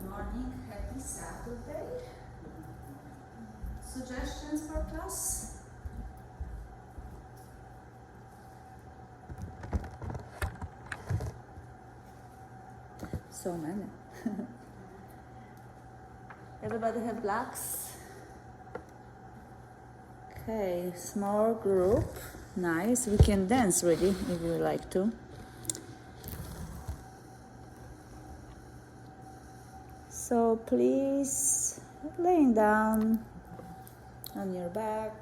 morning, happy Saturday. Suggestions for class? So many. Everybody have blocks? Okay, small group. Nice. We can dance really if you like to. So please, laying down on your back,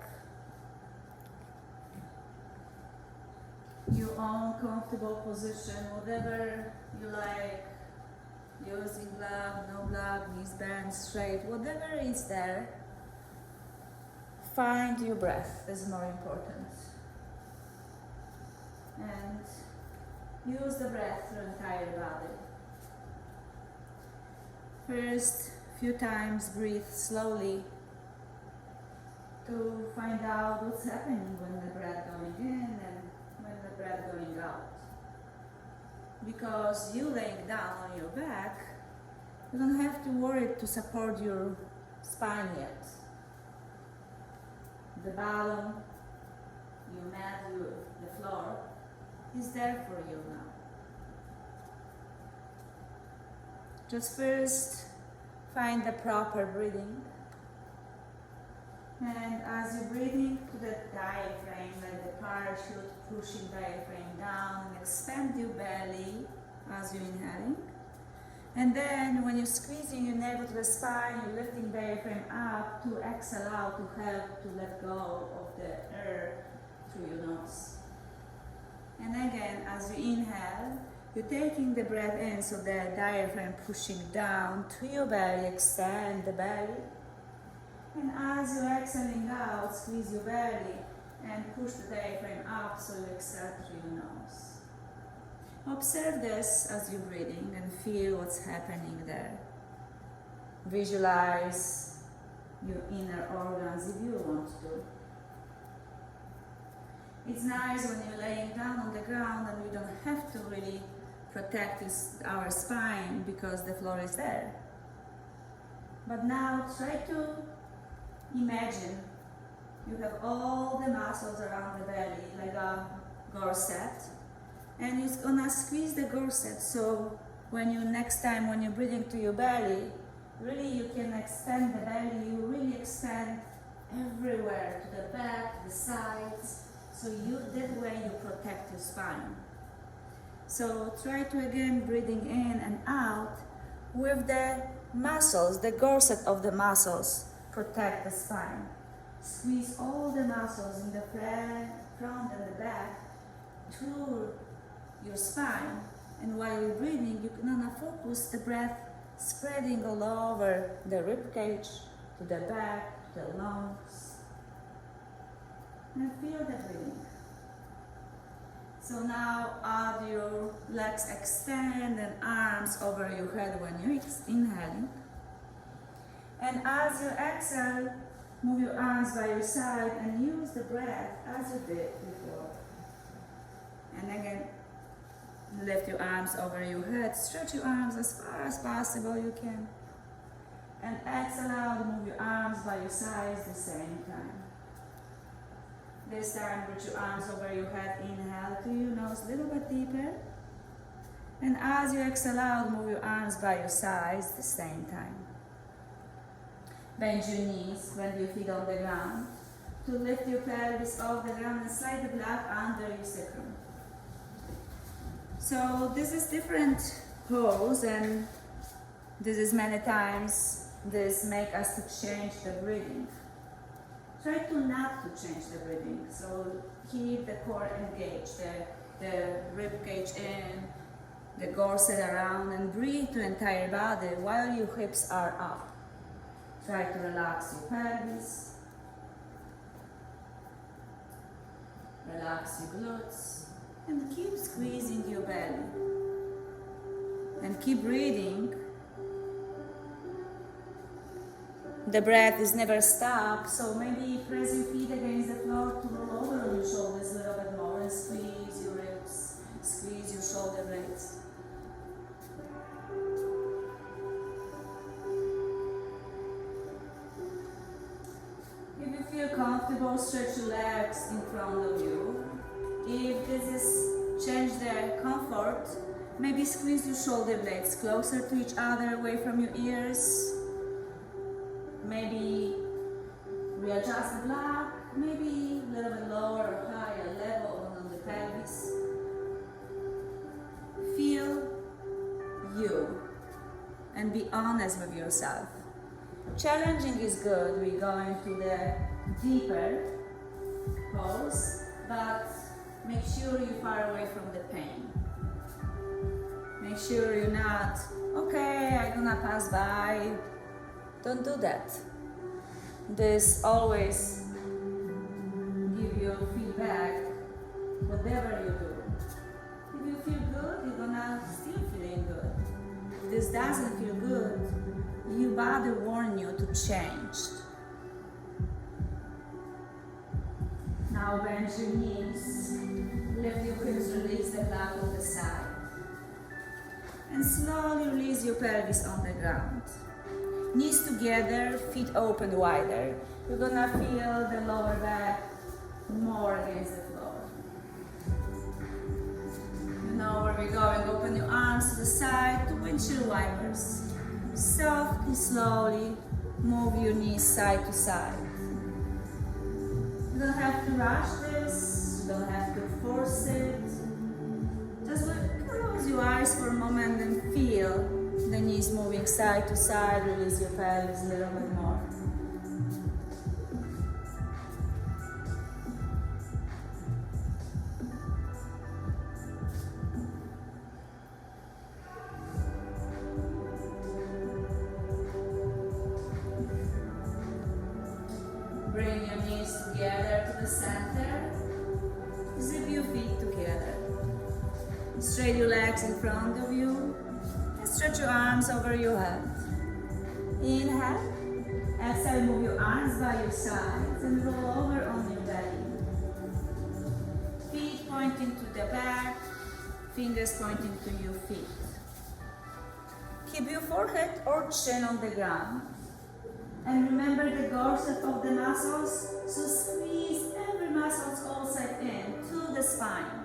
your own comfortable position, whatever you like, using glove, no glove, knees bent, straight, whatever is there. Find your breath is more important. And use the breath through the entire body. First, few times breathe slowly to find out what's happening when the breath going in and when the breath going out. Because you laying down on your back, you don't have to worry to support your spine yet. The bottom, your mat, the floor is there for you now. Just first, find the proper breathing. And as you're breathing to the diaphragm, like the parachute, pushing diaphragm down and expand your belly as you're inhaling. And then when you're squeezing your navel to the spine, you're lifting diaphragm up to exhale out to help to let go of the air through your nose. And again, as you inhale, you're taking the breath in, so the diaphragm pushing down to your belly, extend the belly. And as you're exhaling out, squeeze your belly and push the diaphragm up so you exhale through your nose. Observe this as you're breathing and feel what's happening there. Visualize your inner organs if you want to. It's nice when you're laying down on the ground and we don't have to really protect our spine because the floor is there. But now try to imagine you have all the muscles around the belly like a gorset, and you're gonna squeeze the gorset, so when you next time when you're breathing to your belly, really you can extend the belly, you really extend everywhere, to the back, the sides, so that way you protect your spine. So try to again breathing in and out with the muscles, the gorset of the muscles protect the spine. Squeeze all the muscles in the front and the back to your spine, and while you're breathing you're gonna focus the breath spreading all over the rib cage, to the back, to the lungs, and feel the breathing. So now as your legs extend and arms over your head when you're inhaling. And as you exhale, move your arms by your side and use the breath as you did before. And again, lift your arms over your head, stretch your arms as far as possible you can. And exhale out, move your arms by your sides the same time. This time, reach your arms over your head, inhale to your nose a little bit deeper. And as you exhale out, move your arms by your sides the same time. Bend your knees, bend your feet on the ground to lift your pelvis off the ground and slide the blood under your sacrum. So this is different pose, and this is many times this make us to change the breathing. Try to not to change the breathing, so keep the core engaged, the rib cage in, the gorset around, and breathe to the entire body while your hips are up. Try to relax your pelvis, relax your glutes, and keep squeezing your belly. And keep breathing. The breath is never stopped, so maybe press your feet against the floor to roll over on your shoulders a little bit more and squeeze your ribs, squeeze your shoulder blades. comfortable, stretch your legs in front of you. If this is change the comfort, maybe squeeze your shoulder blades closer to each other, away from your ears. Maybe readjust the block, maybe a little bit lower or higher level on the pelvis. Feel you and be honest with yourself. Challenging is good, we're going to the deeper pose, but make sure you're far away from the pain. Make sure you're not, okay, I'm gonna pass by. Don't do that. This always give you feedback, whatever you do. If you feel good, you're gonna still feeling good. If this doesn't feel good, your body warn you to change. Now bend your knees, lift your hips, release the back of the side. And slowly release your pelvis on the ground. Knees together, feet open wider. You're gonna feel the lower back more against the floor. You know where we're going. Open your arms to the side to windshield wipers. Softly, slowly move your knees side to side. You don't have to rush this, you don't have to force it. Just close your eyes for a moment and feel the knees moving side to side. Release your pelvis a little bit more. Bring your knees together to the center. Zip your feet together. Straight your legs in front of you. And stretch your arms over your head. Inhale. Exhale, move your arms by your sides and roll over on your belly. Feet pointing to the back. Fingers pointing to your feet. Keep your forehead or chin on the ground. And remember the gorset of the muscles, so squeeze every muscle outside in to the spine.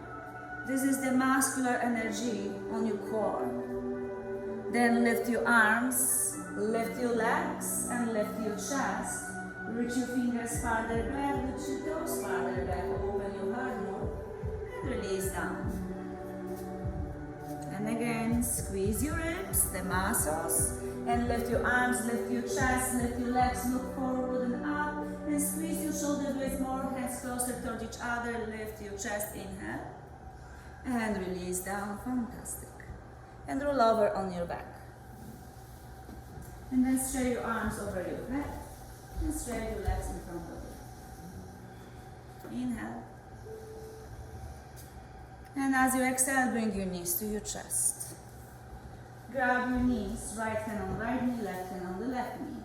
This is the muscular energy on your core. Then lift your arms, lift your legs, and lift your chest. Reach your fingers farther back, reach your toes farther back, open your heart more, and release down. And again, squeeze your ribs, the muscles, and lift your arms, lift your chest, lift your legs, look forward and up, and squeeze your shoulder blades more, hands closer toward each other, lift your chest, inhale, and release down, fantastic. And roll over on your back. And then straight your arms over your head, and straight your legs in front of you. Inhale. And as you exhale, bring your knees to your chest. Grab your knees, right hand on right knee, left hand on the left knee.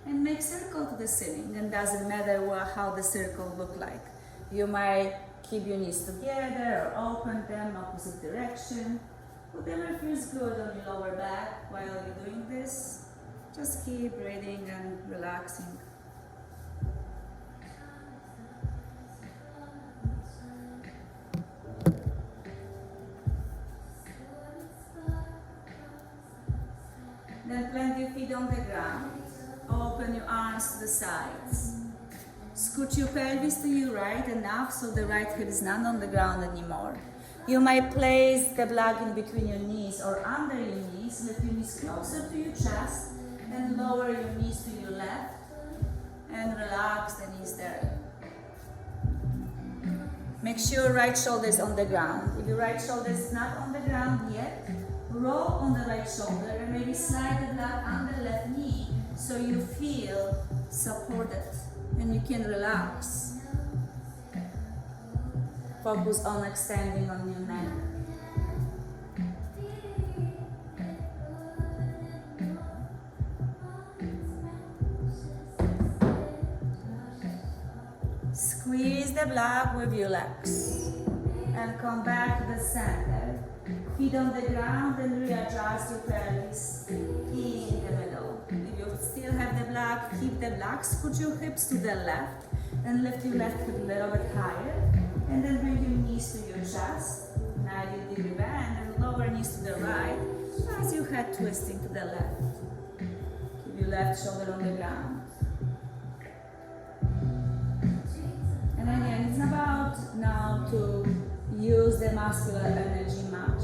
And make circle to the ceiling. And doesn't matter how the circle look like. You might keep your knees together or open them opposite direction. Whatever feels good on your lower back while you're doing this. Just keep breathing and relaxing. Then plant your feet on the ground. Open your arms to the sides. Scoot your pelvis to your right enough so the right hip is not on the ground anymore. You might place the block in between your knees or under your knees. Lift your knees closer to your chest and lower your knees to your left and relax the knees there. Make sure right shoulder is on the ground. If your right shoulder is not on the ground yet, roll on the right shoulder and maybe slide the block on the left knee so you feel supported and you can relax. Focus on extending on your neck. Squeeze the block with your legs and come back to the center. Feet on the ground and readjust your pelvis in the middle. If you still have the block, keep the block. Scoot your hips to the left Then lift your left hip a little bit higher. And then bring your knees to your chest. 90-degree bend and lower knees to the right as your head twisting to the left. Keep your left shoulder on the ground. And again, it's about now to use the muscular energy much.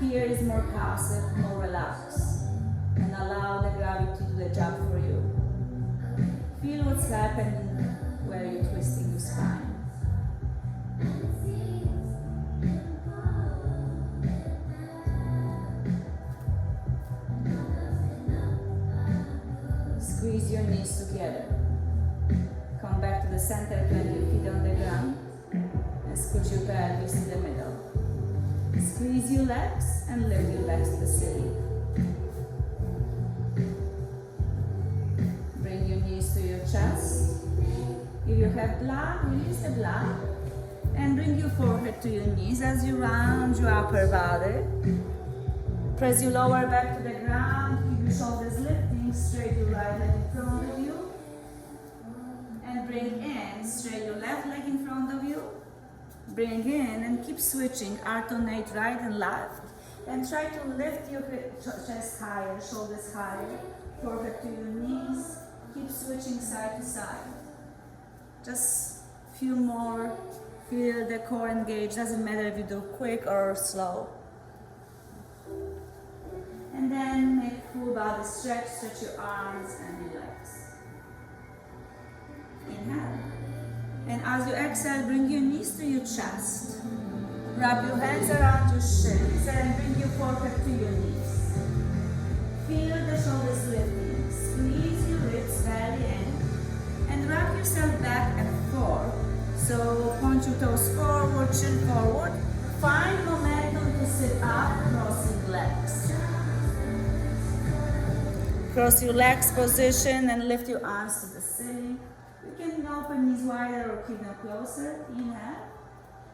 Here is more passive, more relaxed. And allow the gravity to do the job for you. Feel what's happening where you're twisting your spine. Squeeze your knees together. Come back to the center, plant your feet on the ground, and scoot your pelvis to the middle. Squeeze your legs and lift your legs to the ceiling. Bring your knees to your chest. If you have blood, release the blood. And bring your forehead to your knees as you round your upper body. Press your lower back to the ground. Keep your shoulders lifting. Straight your right leg in front of you. And bring in. Straight your left leg in front of you. Bring in and keep switching. Alternate right and left. And try to lift your chest higher, shoulders higher. Forehead to your knees. Keep switching side to side. Just few more. Feel the core engage. Doesn't matter if you do quick or slow. And then make full body stretch. Stretch your arms and your legs. Inhale. And as you exhale, bring your knees to your chest. Wrap your hands around your shins and bring your forehead to your knees. Feel the shoulders lifting. Squeeze your ribs belly in. And rock yourself back and forth. So point your toes forward, chin forward. Find momentum to sit up, crossing legs. Cross your legs position and lift your arms to the ceiling. You can open knees wider or keep them closer. Inhale.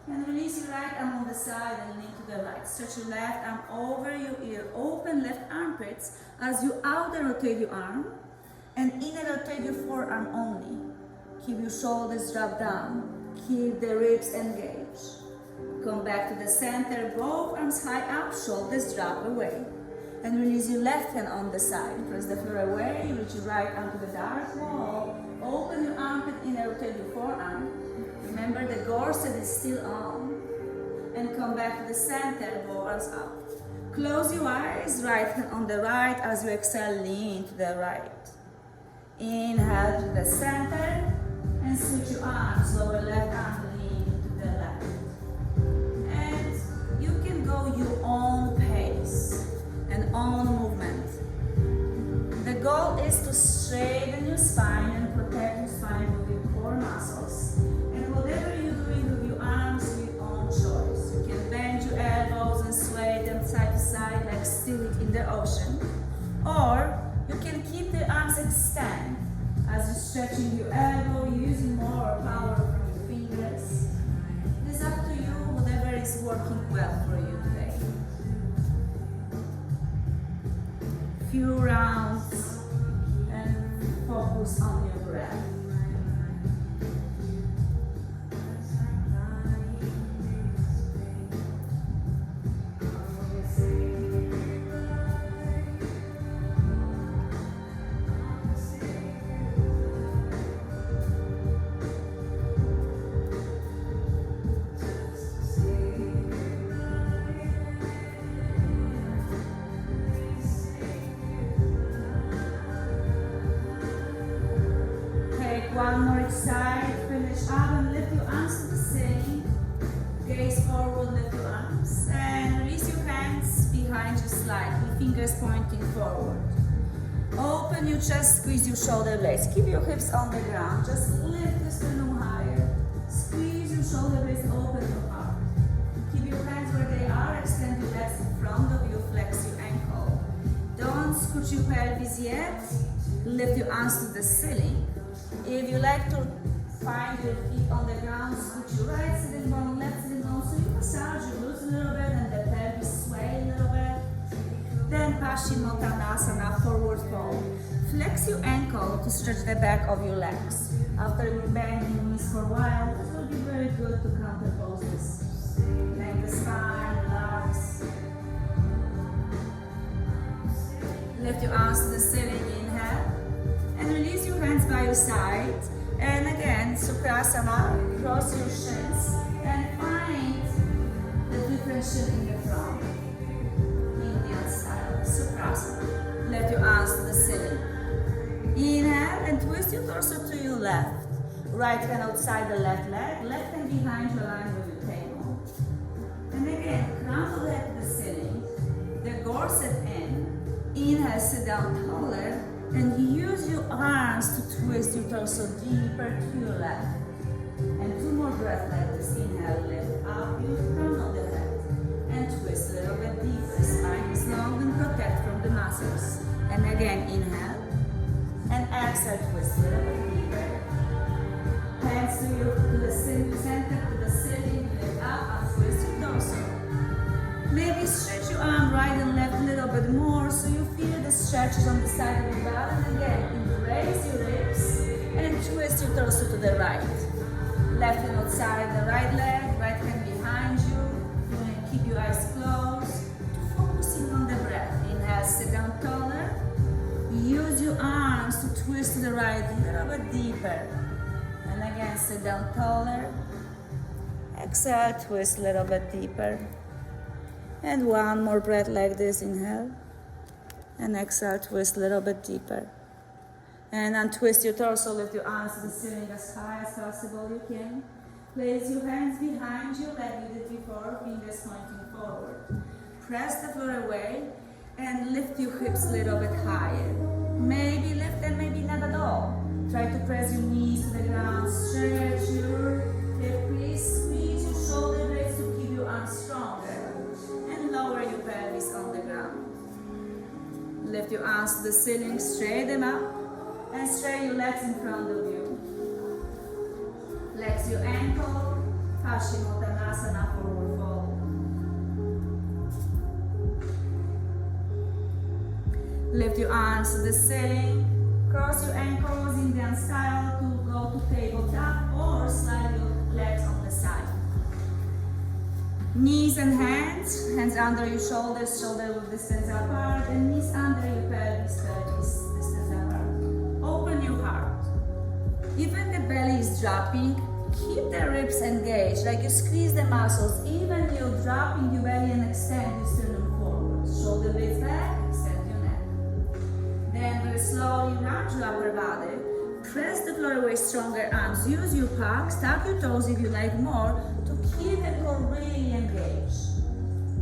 And release your right arm on the side and lean to the right. Stretch your left arm over your ear. Open left armpits as you outer rotate your arm. And inner rotate your forearm only. Keep your shoulders drop down. Keep the ribs engaged. Come back to the center, both arms high up, shoulders drop away. And release your left hand on the side. Press the floor away, reach your right arm to the dark wall. Open your armpit, inner rotate your forearm. Remember the gorset is still on. And come back to the center, both arms up. Close your eyes, right hand on the right. As you exhale, lean to the right. Inhale to the center. And switch your arms, lower left arm, lean to the left. And you can go your own pace and own movement. The goal is to straighten your spine and protect your spine with your core muscles. And whatever you're doing with your arms, your own choice. You can bend your elbows and sway them side to side like still in the ocean. Or you can keep the arms extended. As you're stretching your elbow, using more power from your fingers. It is up to you, whatever is working well for you today. Few rounds and focus on your breath. One more side, finish up and lift your arms to the ceiling. Gaze forward, lift your arms. And release your hands behind you slightly, fingers pointing forward. Open your chest, squeeze your shoulder blades. Keep your hips on the ground. Just lift the sternum higher. Squeeze your shoulder blades, open your heart. Keep your hands where they are. Extend your legs in front of you, flex your ankle. Don't scoot your pelvis yet. Lift your arms to the ceiling. If you like to find your feet on the ground, scoot your right sitting bone, left sitting bone, so you massage your glutes a little bit and the pelvis sway a little bit. Then Paschimottanasana, forward fold. flex your ankle to stretch the back of your legs. After you bend your knees for a while, this will be very good to counter poses. Bend the spine, relax. Lift your arms to the ceiling, inhale. And release your hands by your side. And again, Sukrasana, cross your shins. And find the different shin in the front. Indian style, Sukrasana. Lift your arms to the ceiling. Inhale and twist your torso to your left. Right hand outside the left leg, left hand behind you, aligned with your tail. And again, crown the head to the ceiling. The gorset in. Inhale, sit down taller. And use your arms to twist your torso deeper to your left. And 2 more breaths like this. Inhale, lift up your crown of the head. And twist a little bit deeper. Spine is long and protect from the muscles. And again, inhale. And exhale, twist a little bit deeper. Hands to the center, to the ceiling, lift up and twist your torso. Maybe stretch your arm right and left a little bit more so you feel the stretches on the side of your body. And again, embrace your ribs and twist your torso to the right. Left hand outside the right leg, right hand behind you. You want to keep your eyes closed, focusing on the breath. Inhale, sit down taller. Use your arms to twist to the right a little bit deeper. And again, sit down taller. Exhale, twist a little bit deeper. And 1 more breath like this, inhale. And exhale, twist a little bit deeper. And untwist your torso, lift your arms to the ceiling as high as possible you can. Place your hands behind you like you did before, fingers pointing forward. Press the floor away and lift your hips a little bit higher. Maybe lift them, maybe not at all. Try to press your knees to the ground, stretch your hip crease, squeeze your shoulder blades to keep your arms stronger. And lower your pelvis on the ground. Lift your arms to the ceiling, straighten them up, and straighten your legs in front of you. Flex your ankle, Paschimottanasana, forward fold. Lift your arms to the ceiling, cross your ankles Indian style to go to tabletop or slide your legs on the side. Knees and hands under your shoulders, shoulder width distance apart, and knees under your pelvis, pelvis distance apart. Open your heart. Even the belly is dropping, keep the ribs engaged, like you squeeze the muscles. Even you're dropping your belly and extend your sternum forward. Shoulder blades back, extend your neck. Then very slowly round your upper body. Press the floor away, stronger arms. Use your palms, tuck your toes if you like more, to keep the core really engaged.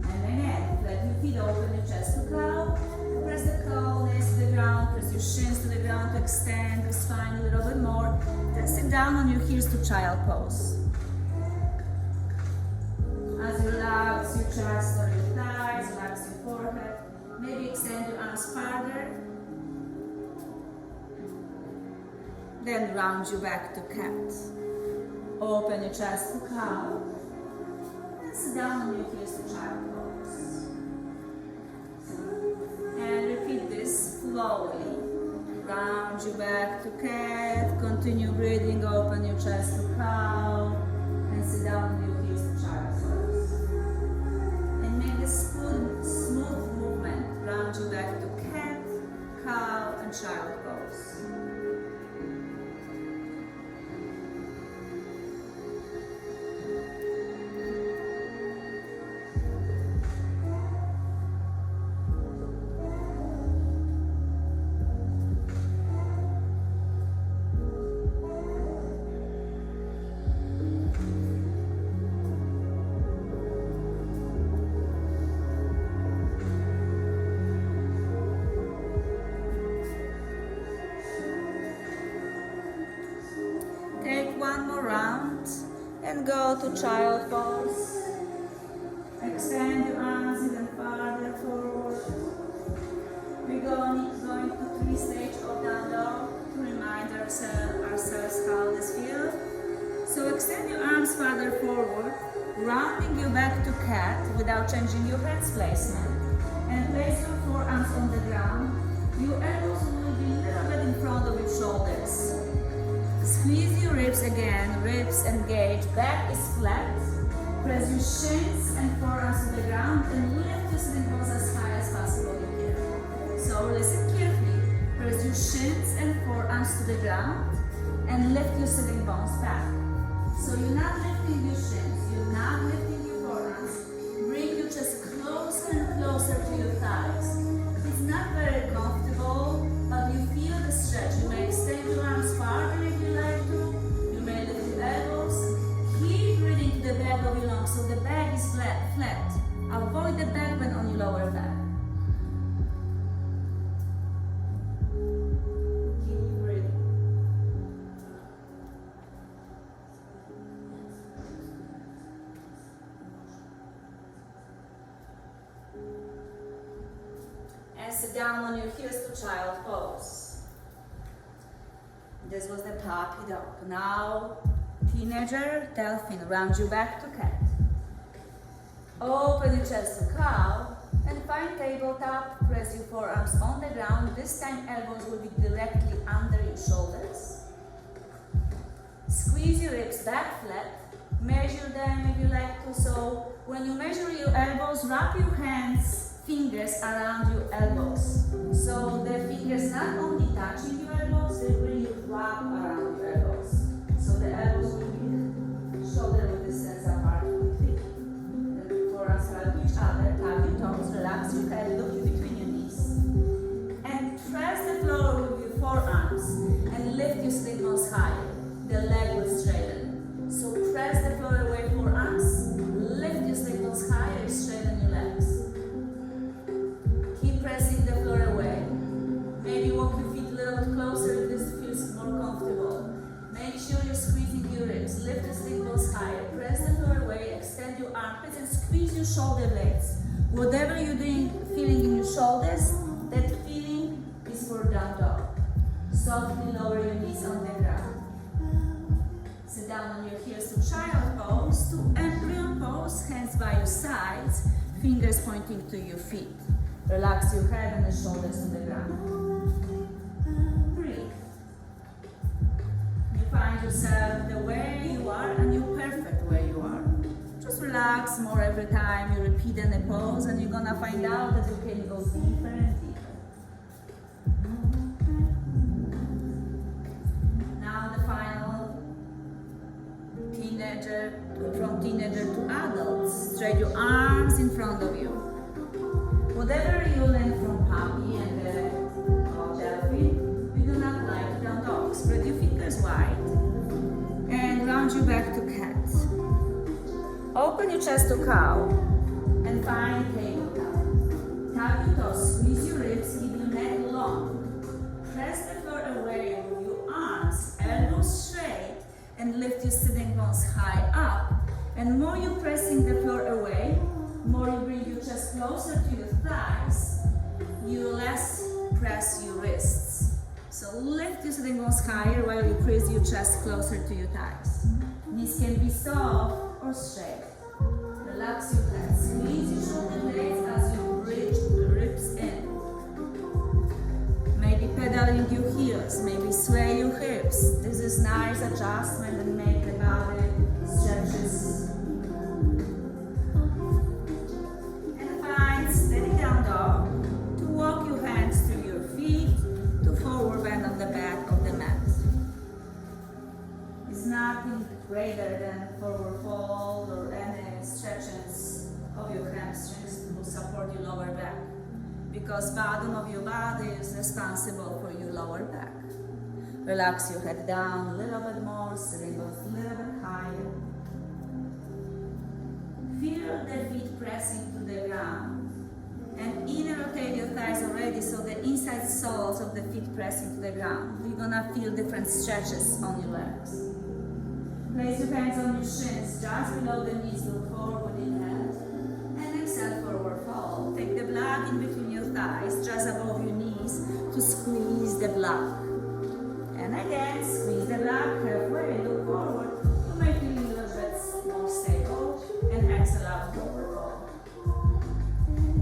And again, let your feet open your chest to cow. Press the coldness to the ground, press your shins to the ground to extend the spine a little bit more. Then sit down on your heels to child pose. As you relax your chest or your thighs, relax your forehead. Maybe extend your arms farther. Then round you back to cat. Open your chest to cow. And sit down on your heels to child pose. And repeat this slowly. Round you back to cat. Continue breathing. Open your chest to cow. And sit down on your heels to child pose. And make this smooth movement. Round you back to cat, cow, and child pose. And go to child pose. Extend your arms even farther forward. We're going to 3-stage of down dog to remind ourselves how this feels. So extend your arms farther forward, rounding you back to cat without changing your hands placement. And place your forearms on the ground. Your elbows will be a little again, ribs engage, back is flat. Press your shins and forearms to the ground and lift your sitting bones as high as possible you can. So listen carefully. Press your shins and forearms to the ground and lift your sitting bones back. So you're not lifting your shins, you're not lifting your forearms. Bring your chest closer and closer to your thighs. It's not very comfortable, but you feel the stretch. You may extend your arms farther if you like to. You may lift your elbows. Keep breathing to the back of your lungs so the back is flat. Avoid the back bend on your lower back. Keep breathing. And sit down on your heels to child pose. This was the puppy dog. Now, teenager, dolphin, round you back to cat. Open your chest to cow and find tabletop. Press your forearms on the ground. This time elbows will be directly under your shoulders. Squeeze your ribs back flat. Measure them if you like to. So when you measure your elbows, wrap your hands, fingers around your elbows. So the fingers not only touching your elbows, they really wrap around your elbows. So the elbows will be shoulder distance apart from your feet. The forearms help each other. Tap your toes, relax your head, look between your knees. And press the floor with your forearms and lift your sitting bones higher. The leg will straighten. So press the floor away, forearms. Lift your sitting bones higher, straighten your legs. Keep pressing the floor away. Maybe walk your feet a little bit closer if this feels more comfortable. Make sure you're squeezing your ribs. Lift the sitting bones higher. Press the floor away. Extend your armpits and squeeze your shoulder blades. Whatever you're doing, feeling in your shoulders, that feeling is for down dog. Softly lower your knees on the ground. Sit down on your heels to child pose, to embryo pose, hands by your sides, fingers pointing to your feet. Relax your head and the shoulders to the ground. Breathe. You find yourself the way you are and you're perfect where you are. Just relax more every time you repeat in the pose and you're gonna find out that you can go deeper and deeper. Now the final teenager, from teenager to adults. Straight your arms in front of you. Whatever you learn from puppy and dolphin, we do not like down dog. Spread your fingers wide and round you back to cat. Open your chest to cow and find tabletop. Tap your toes, squeeze your ribs, keep your neck long. Press the floor away with your arms, elbows straight, and lift your sitting bones high up. And more you're pressing the floor away, more you bring your chest closer to your thighs, you less press your wrists. So lift your sitting bones higher while you press your chest closer to your thighs. Knees can be soft or straight. Relax your head. Squeeze your shoulder blades as you bridge the ribs in. Maybe pedaling your heels, maybe sway your hips. This is nice adjustment and make the body stretches. And find steady down dog to walk your hands to your feet to forward bend on the back of the mat. It's nothing greater than forward fold or any stretches of your hamstrings to support your lower back, because bottom of your body is responsible for your lower back. Relax your head down a little bit more, sitting bones a little bit higher. Feel the feet pressing to the ground and inner rotate your thighs already, so the inside soles of the feet pressing to the ground. You're gonna feel different stretches on your legs. Place your hands on your shins, just below the knees, look forward, inhale, and exhale, forward fold. Take the block in between your thighs, just above your knees, to squeeze the block. And again, squeeze the block halfway, look forward. You may feel a little bit more stable, and exhale out, forward fold.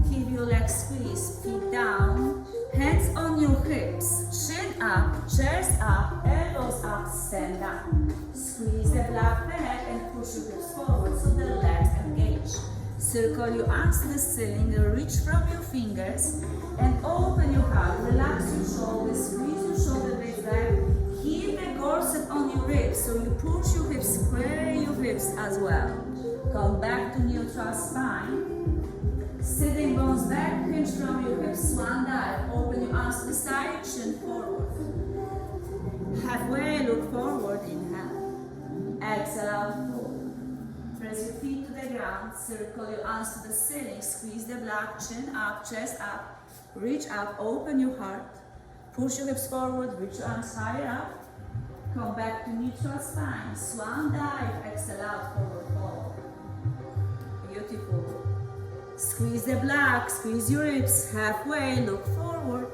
Keep your legs squeezed, feet down, hands on your hips, chin up, chest up, elbows up, stand up. Squeeze the block back and push your hips forward so the legs engage. Circle your arms to the ceiling, reach from your fingers and open your heart. Relax your shoulders, squeeze your shoulder blades back. Keep the corset on your ribs so you push your hips, square your hips as well. Come back to neutral spine. Sitting bones back, pinch from your hips, swan dive. Open your arms to the side, chin forward. Halfway, look forward, inhale. Exhale out, fold. Press your feet to the ground, circle your arms to the ceiling, squeeze the block, chin up, chest up. Reach up, open your heart. Push your hips forward, reach your arms higher up. Come back to neutral spine, swan dive, exhale out, forward fold. Beautiful. Squeeze the block, squeeze your ribs, halfway, look forward.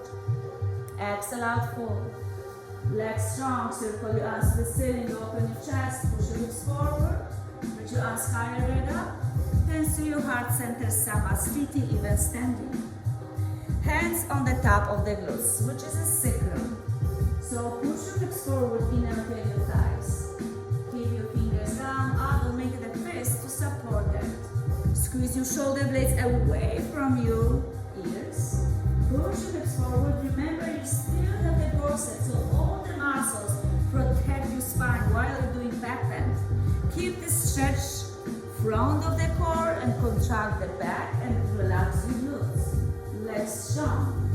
Exhale out, fold. Legs strong, circle your arms to the ceiling, open your chest, push your hips forward. Reach your arms higher, right up. Hands to your heart center, Samasthiti, even standing. Hands on the top of the glutes, which is a sacrum. So push your hips forward, inhale your thighs. Keep your fingers down, elbow, make it a fist to support that. Squeeze your shoulder blades away from your ears. Push your hips forward. Remember, you still have the corset, so all the muscles protect your spine while you're doing back bend. Keep the stretch front of the core and contract the back and relax your glutes. Legs strong.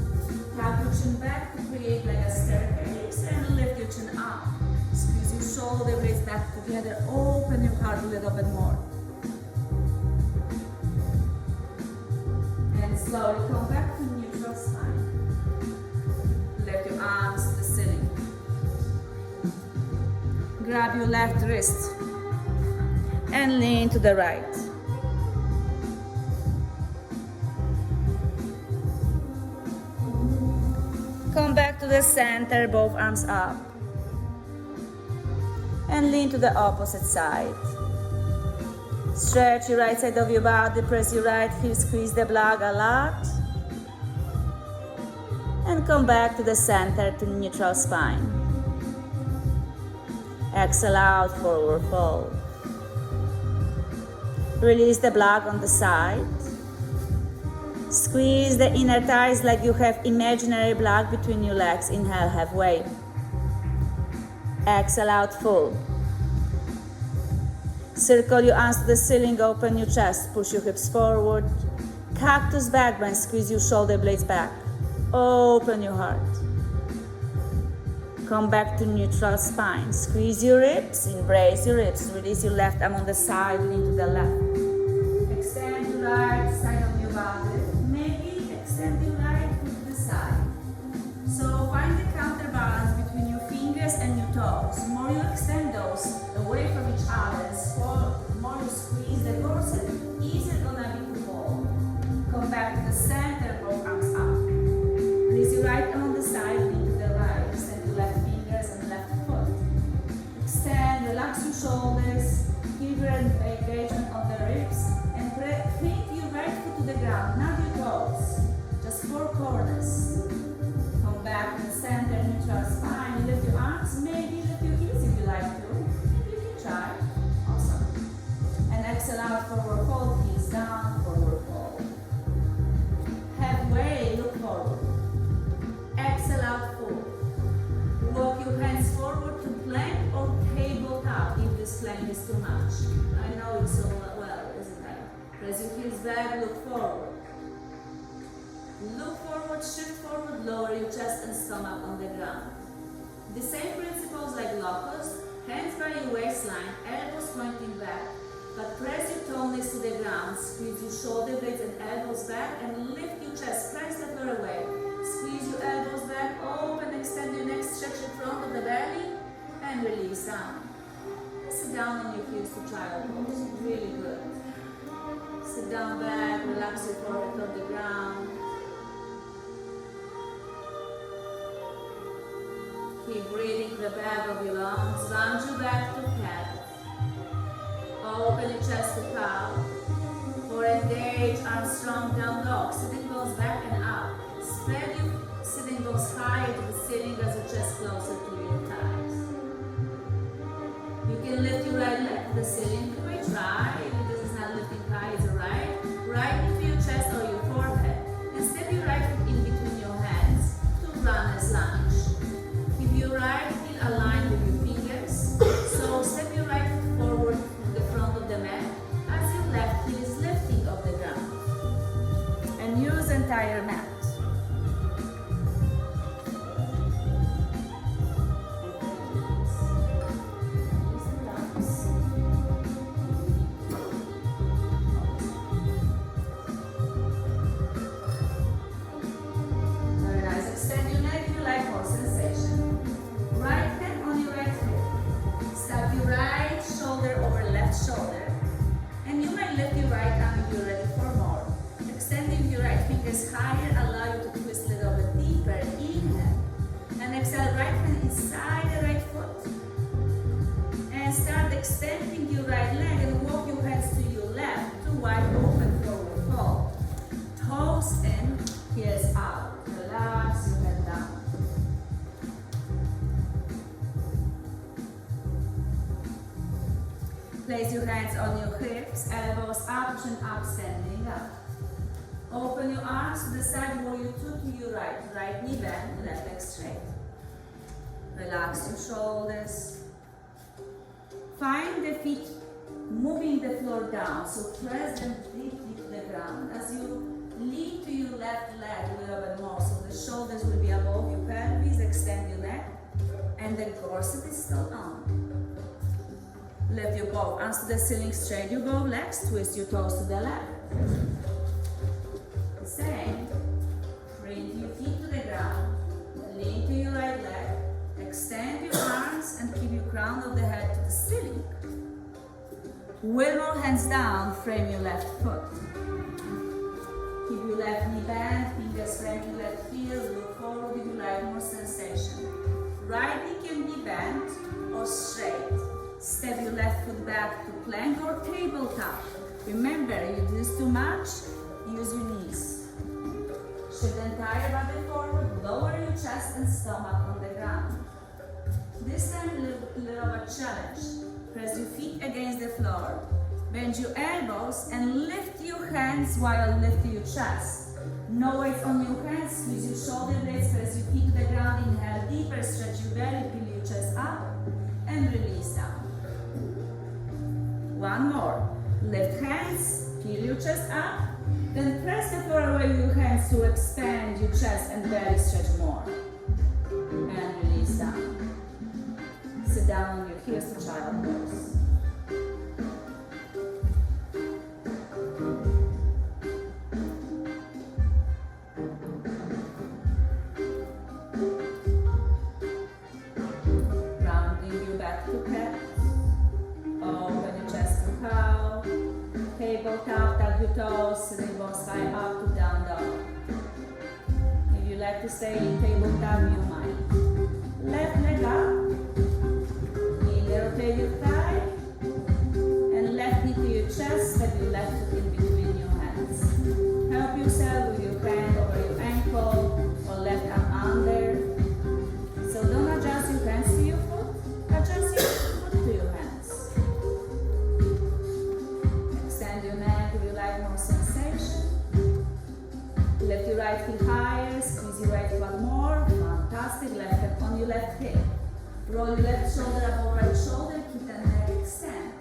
Tap your chin back to create like a staircase and lift your chin up. Squeeze your shoulder blades back together. Open your heart a little bit more. And slowly come back to neutral spine. Lift your arms to the ceiling. Grab your left wrist and lean to the right. Come back to the center, both arms up. And lean to the opposite side. Stretch your right side of your body, press your right heel, squeeze the block a lot. And come back to the center to neutral spine. Exhale out, forward fold. Release the block on the side. Squeeze the inner thighs like you have imaginary block between your legs. Inhale halfway. Exhale out full. Circle your arms to the ceiling, open your chest, push your hips forward. Cactus back bend, squeeze your shoulder blades back. Open your heart. Come back to neutral spine. Squeeze your ribs, embrace your ribs. Release your left arm on the side, lean to the left. Extend your right side of your body. Maybe extend your right foot to the side. So find the counterbalance between your fingers and your toes. The more you extend those away from each other, the more you squeeze the corset, easier it's gonna be to fall. Come back to the center, both arms up. Release your right arm on the side, lean to the right. Extend your left fingers and left foot. Extend, relax your shoulders, keep your engagement of the ribs, and bring your right foot to the ground, not your toes. Just four corners. Come back to the center, neutral spine. Lift your arms, maybe lift your heels if you like to. You can try. Awesome. And exhale out, forward fold, heels down, forward fold. Halfway, look forward. Exhale out, full. Walk your hands forward to plank or tabletop if this plank is too much. I know it's so well, isn't it? Press your heels back, look forward. Look forward, shift forward, lower your chest and stomach on the ground. The same principles like locust, hands by your waistline, elbows pointing back, but press your toes to the ground, squeeze your shoulder blades and elbows back and lift your chest, press the floor away. Squeeze your elbows back, open, extend your neck, stretch the front of the belly and release down. Sit down on your heels to child pose, really good. Sit down back, relax your forehead on the ground. Keep breathing the back of your lungs, round your back to cat. Open your chest to cow. For engage, arms strong, down dog. Sitting bones back and up. Sitting bones higher to the ceiling as your chest closer to your thighs. You can lift your right leg to the ceiling. You may try. If this is not lifting high, it's alright. Right into your chest or your forehead. And step your right foot in between your hands to runner's lunge. Keep your right heel aligned with your fingers. So step your right foot forward to the front of the mat as your left heel is lifting off the ground. And use the entire mat. Higher, allow you to twist a little bit deeper. Inhale. And exhale, right hand inside the right foot. And start extending your right leg and walk your hands to your left to wide open forward fold. Toes in, heels out. Relax your head down. Place your hands on your hips, elbows up, chin up, standing up. Open your arms to the side, roll your two to your right. Right knee bend, left leg straight. Relax your shoulders. Find the feet moving the floor down, so press them deeply to the ground. As you lean to your left leg a little bit more, so the shoulders will be above your pelvis, extend your neck, and the corset is still on. Lift your both arms to the ceiling, straight your both legs, twist your toes to the left. Same. Bring your feet to the ground. Lean to your right leg. Extend your arms and keep your crown of the head to the ceiling. With more hands down, frame your left foot. Keep your left knee bent, fingers frame your left heel, look forward if you like more sensation. Right knee can be bent or straight. Step your left foot back to plank or tabletop. Remember, if you do this too much, use your knees. Shift the entire body forward, lower your chest and stomach on the ground. This time a little bit challenge. Press your feet against the floor. Bend your elbows and lift your hands while lifting your chest. No weight on your hands, squeeze your shoulder blades, press your feet to the ground, inhale deeper, stretch your belly, peel your chest up and release down. One more. Lift hands, peel your chest up. Then press the floor away with your hands to expand your chest and belly stretch more. And release down. Sit down on your heels to child pose. Rounding you back to cat. Open your chest to cow. Tabletop, tap your toes, sitting bones high up to down dog. If you like to stay in tabletop, you might. Left leg up, knee rotate your thigh, and left knee to your chest, step your left foot in between your hands. Help yourself with your hand over your ankle or left arm under. So don't adjust your hands to your foot, adjust your foot to your hands. Your neck if you like more sensation. Lift your right heel higher, squeeze your right foot more. Fantastic. Left hand on your left hip. Roll your left shoulder above right shoulder. Keep the neck extend.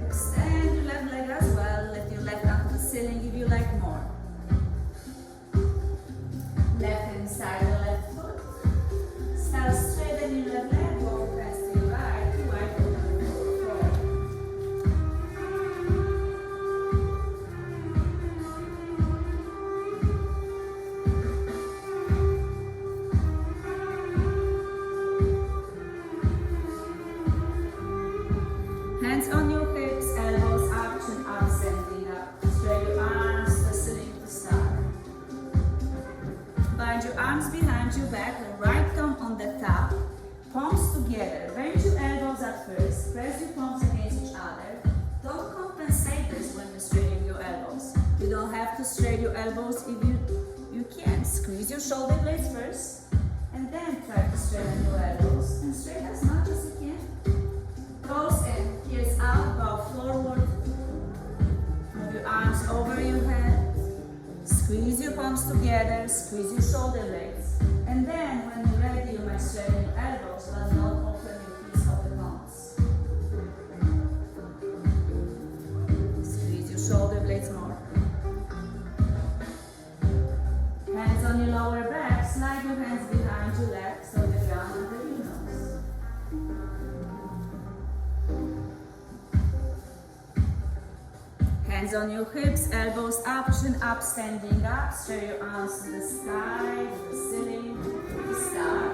Extend your left leg as well. Lift your left arm to the ceiling if you like more. Left hand inside the left foot. Start straighten your left leg. Walk your hands to your right. Right open. Hands on your hips, elbows up, chin up, standing up. Straight your arms to the ceiling to start. Bind your arms behind your back, right thumb on the top, palms together. Bend your elbows at first, press your palms against each other. Don't compensate this when you straighten your elbows. You don't have to straighten your elbows if you can't. Squeeze your shoulder blades first, and then try to straighten your elbows. And straighten as much as you can. Toes in, heels out, bow forward. Move your arms over your head. Squeeze your palms together, squeeze your shoulder blades. And then, when you're ready, you might straighten your elbows, but not open your feet of the palms. Squeeze your shoulder blades more. Hands on your lower back, slide your hands behind your legs on the ground under your nose. Hands on your hips, elbows up, chin up, standing up. Stretch your arms to the sky, to the ceiling, to the sky.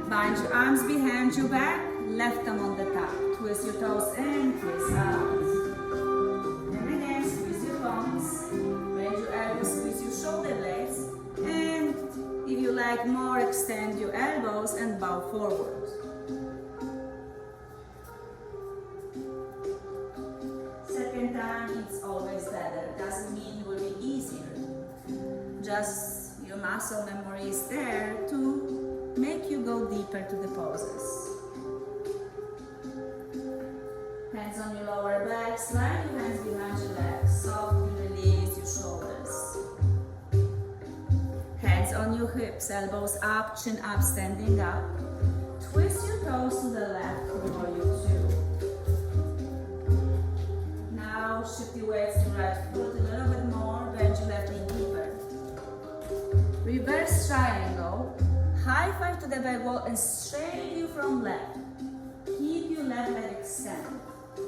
Bind your arms behind your back, left thumb on the top. Twist your toes in, twist out. And again, squeeze your palms. Bend your elbows, squeeze your shoulder blades. And if you like more, extend your elbows and bow forward. Second time, it's always better. Doesn't mean it will be easier. Just your muscle memory is there to make you go deeper to the poses. Hands on your lower back, slide your hands behind your legs. Softly release your shoulders. Hands on your hips, elbows up, chin up, standing up. Twist your toes to the left for warrior two. Now shift your weights to right foot a little bit more, bend your left knee deeper. Reverse triangle, high five to the back wall and straighten you from left. Keep your left leg extended.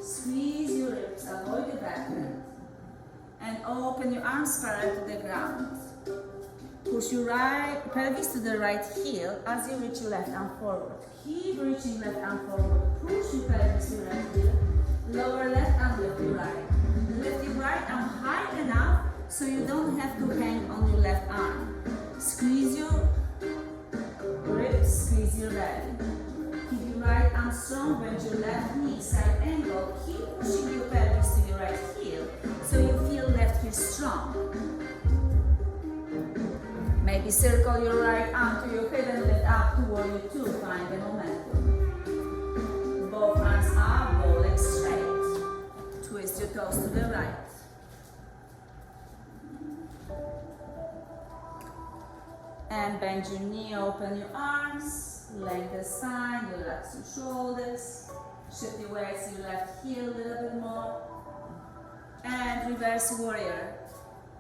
Squeeze your ribs, avoid the back bend. And open your arms parallel to the ground. Push your right pelvis to the right heel as you reach your left arm forward. Keep reaching left arm forward. Push your pelvis to your right heel. Lower left arm, lift your right. Lift your right arm high enough so you don't have to hang on your left arm. Squeeze your ribs, squeeze your belly. Keep your right arm strong, bend your left knee, side angle. Keep pushing your pelvis to your right heel so you feel left heel strong. Maybe circle your right arm to your hip and lift up to warrior two. Find the momentum. Both arms up, both legs straight. Twist your toes to the right. And bend your knee, open your arms, lengthen the spine, relax your shoulders. Shift your weights to your left heel a little bit more. And reverse warrior.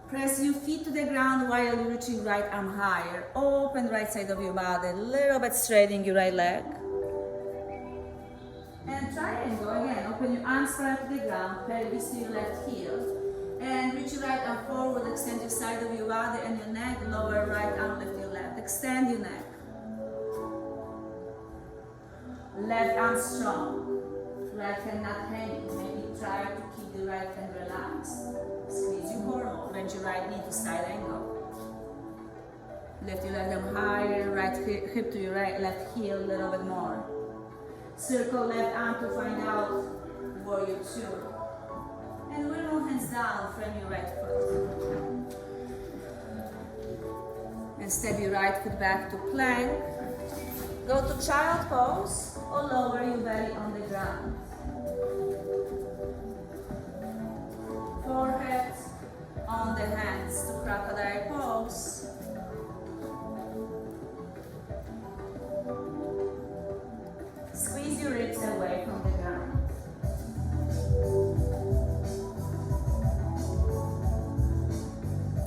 Press your feet to the ground while you're reaching right arm higher. Open right side of your body, a little bit straightening your right leg. And triangle again. Open your arms parallel to the ground, pelvis to your left heel. And reach your right arm forward, extend your side of your body and your neck. Lower right arm, lift your left. Extend your neck. Left arm strong. Right hand not hanging. Maybe try to keep the right hand relaxed. Squeeze your core more. Bend your right knee to side angle. Lift your left arm higher. Right hip to your left heel a little bit more. Circle left arm to find out warrior two. And wiggle hands down, frame your right foot. And step your right foot back to plank. Go to child pose or lower your belly on the ground. Forehead on the hands to crocodile pose. Squeeze your ribs away from the ground.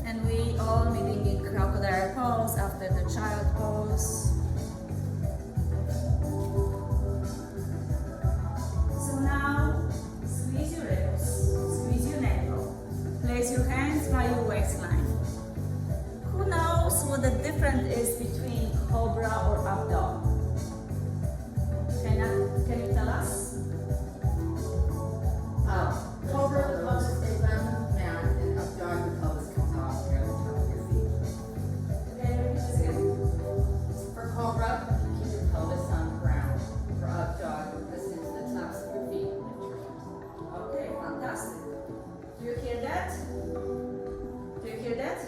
And we all meeting in crocodile pose after the child pose. So now, squeeze your ribs, squeeze your navel. Place your hands by your waistline. Who knows what the difference is between cobra or up dog? Can you tell us? Cobra, the pelvis stays on down, and up dog, the pelvis comes off near the top of your feet. Okay, repeat this again. For cobra, keep your pelvis on the ground. For up dog, listen to the tops of your feet. Okay, fantastic. Do you hear that? Do you hear that?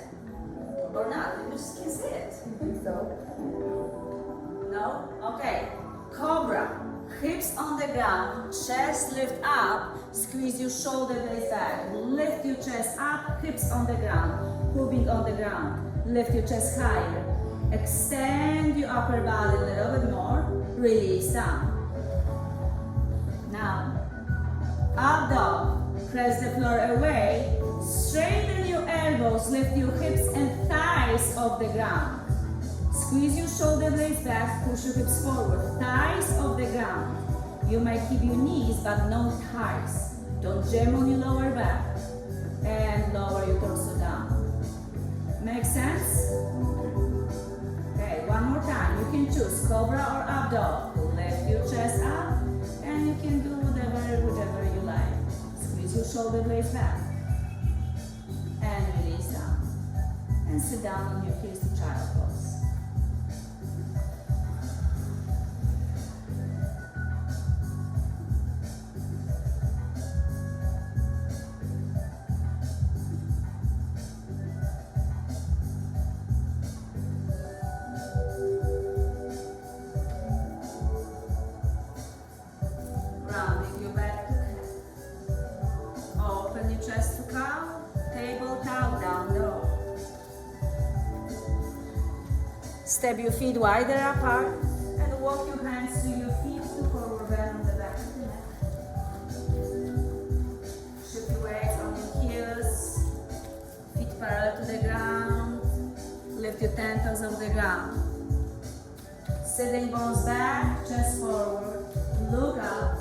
No? Okay. Cobra. Hips on the ground, chest lift up, squeeze your shoulder blades back. Lift your chest up, hips on the ground, moving on the ground. Lift your chest higher. Extend your upper body a little bit more. Release down. Now, up dog. Press the floor away. Straighten your elbows. Lift your hips and thighs off the ground. Squeeze your shoulder blades back. Push your hips forward. Thighs off the ground. You might keep your knees, but no thighs. Don't jam on your lower back. And lower your torso down. Make sense? Okay, one more time. You can choose Cobra or Up Dog. Lift your chest up, and you can do whatever you like. Squeeze your shoulder blades back, and release down. And sit down on your heels to child pose. Rounding your back to head. Open your chest to cow. Table cow down low. Step your feet wider apart and walk your hands to your feet to forward bend on the back of the neck. Shift your weight on your heels. Feet parallel to the ground. Lift your 10 toes off the ground. Sitting bones back, chest forward. Look up.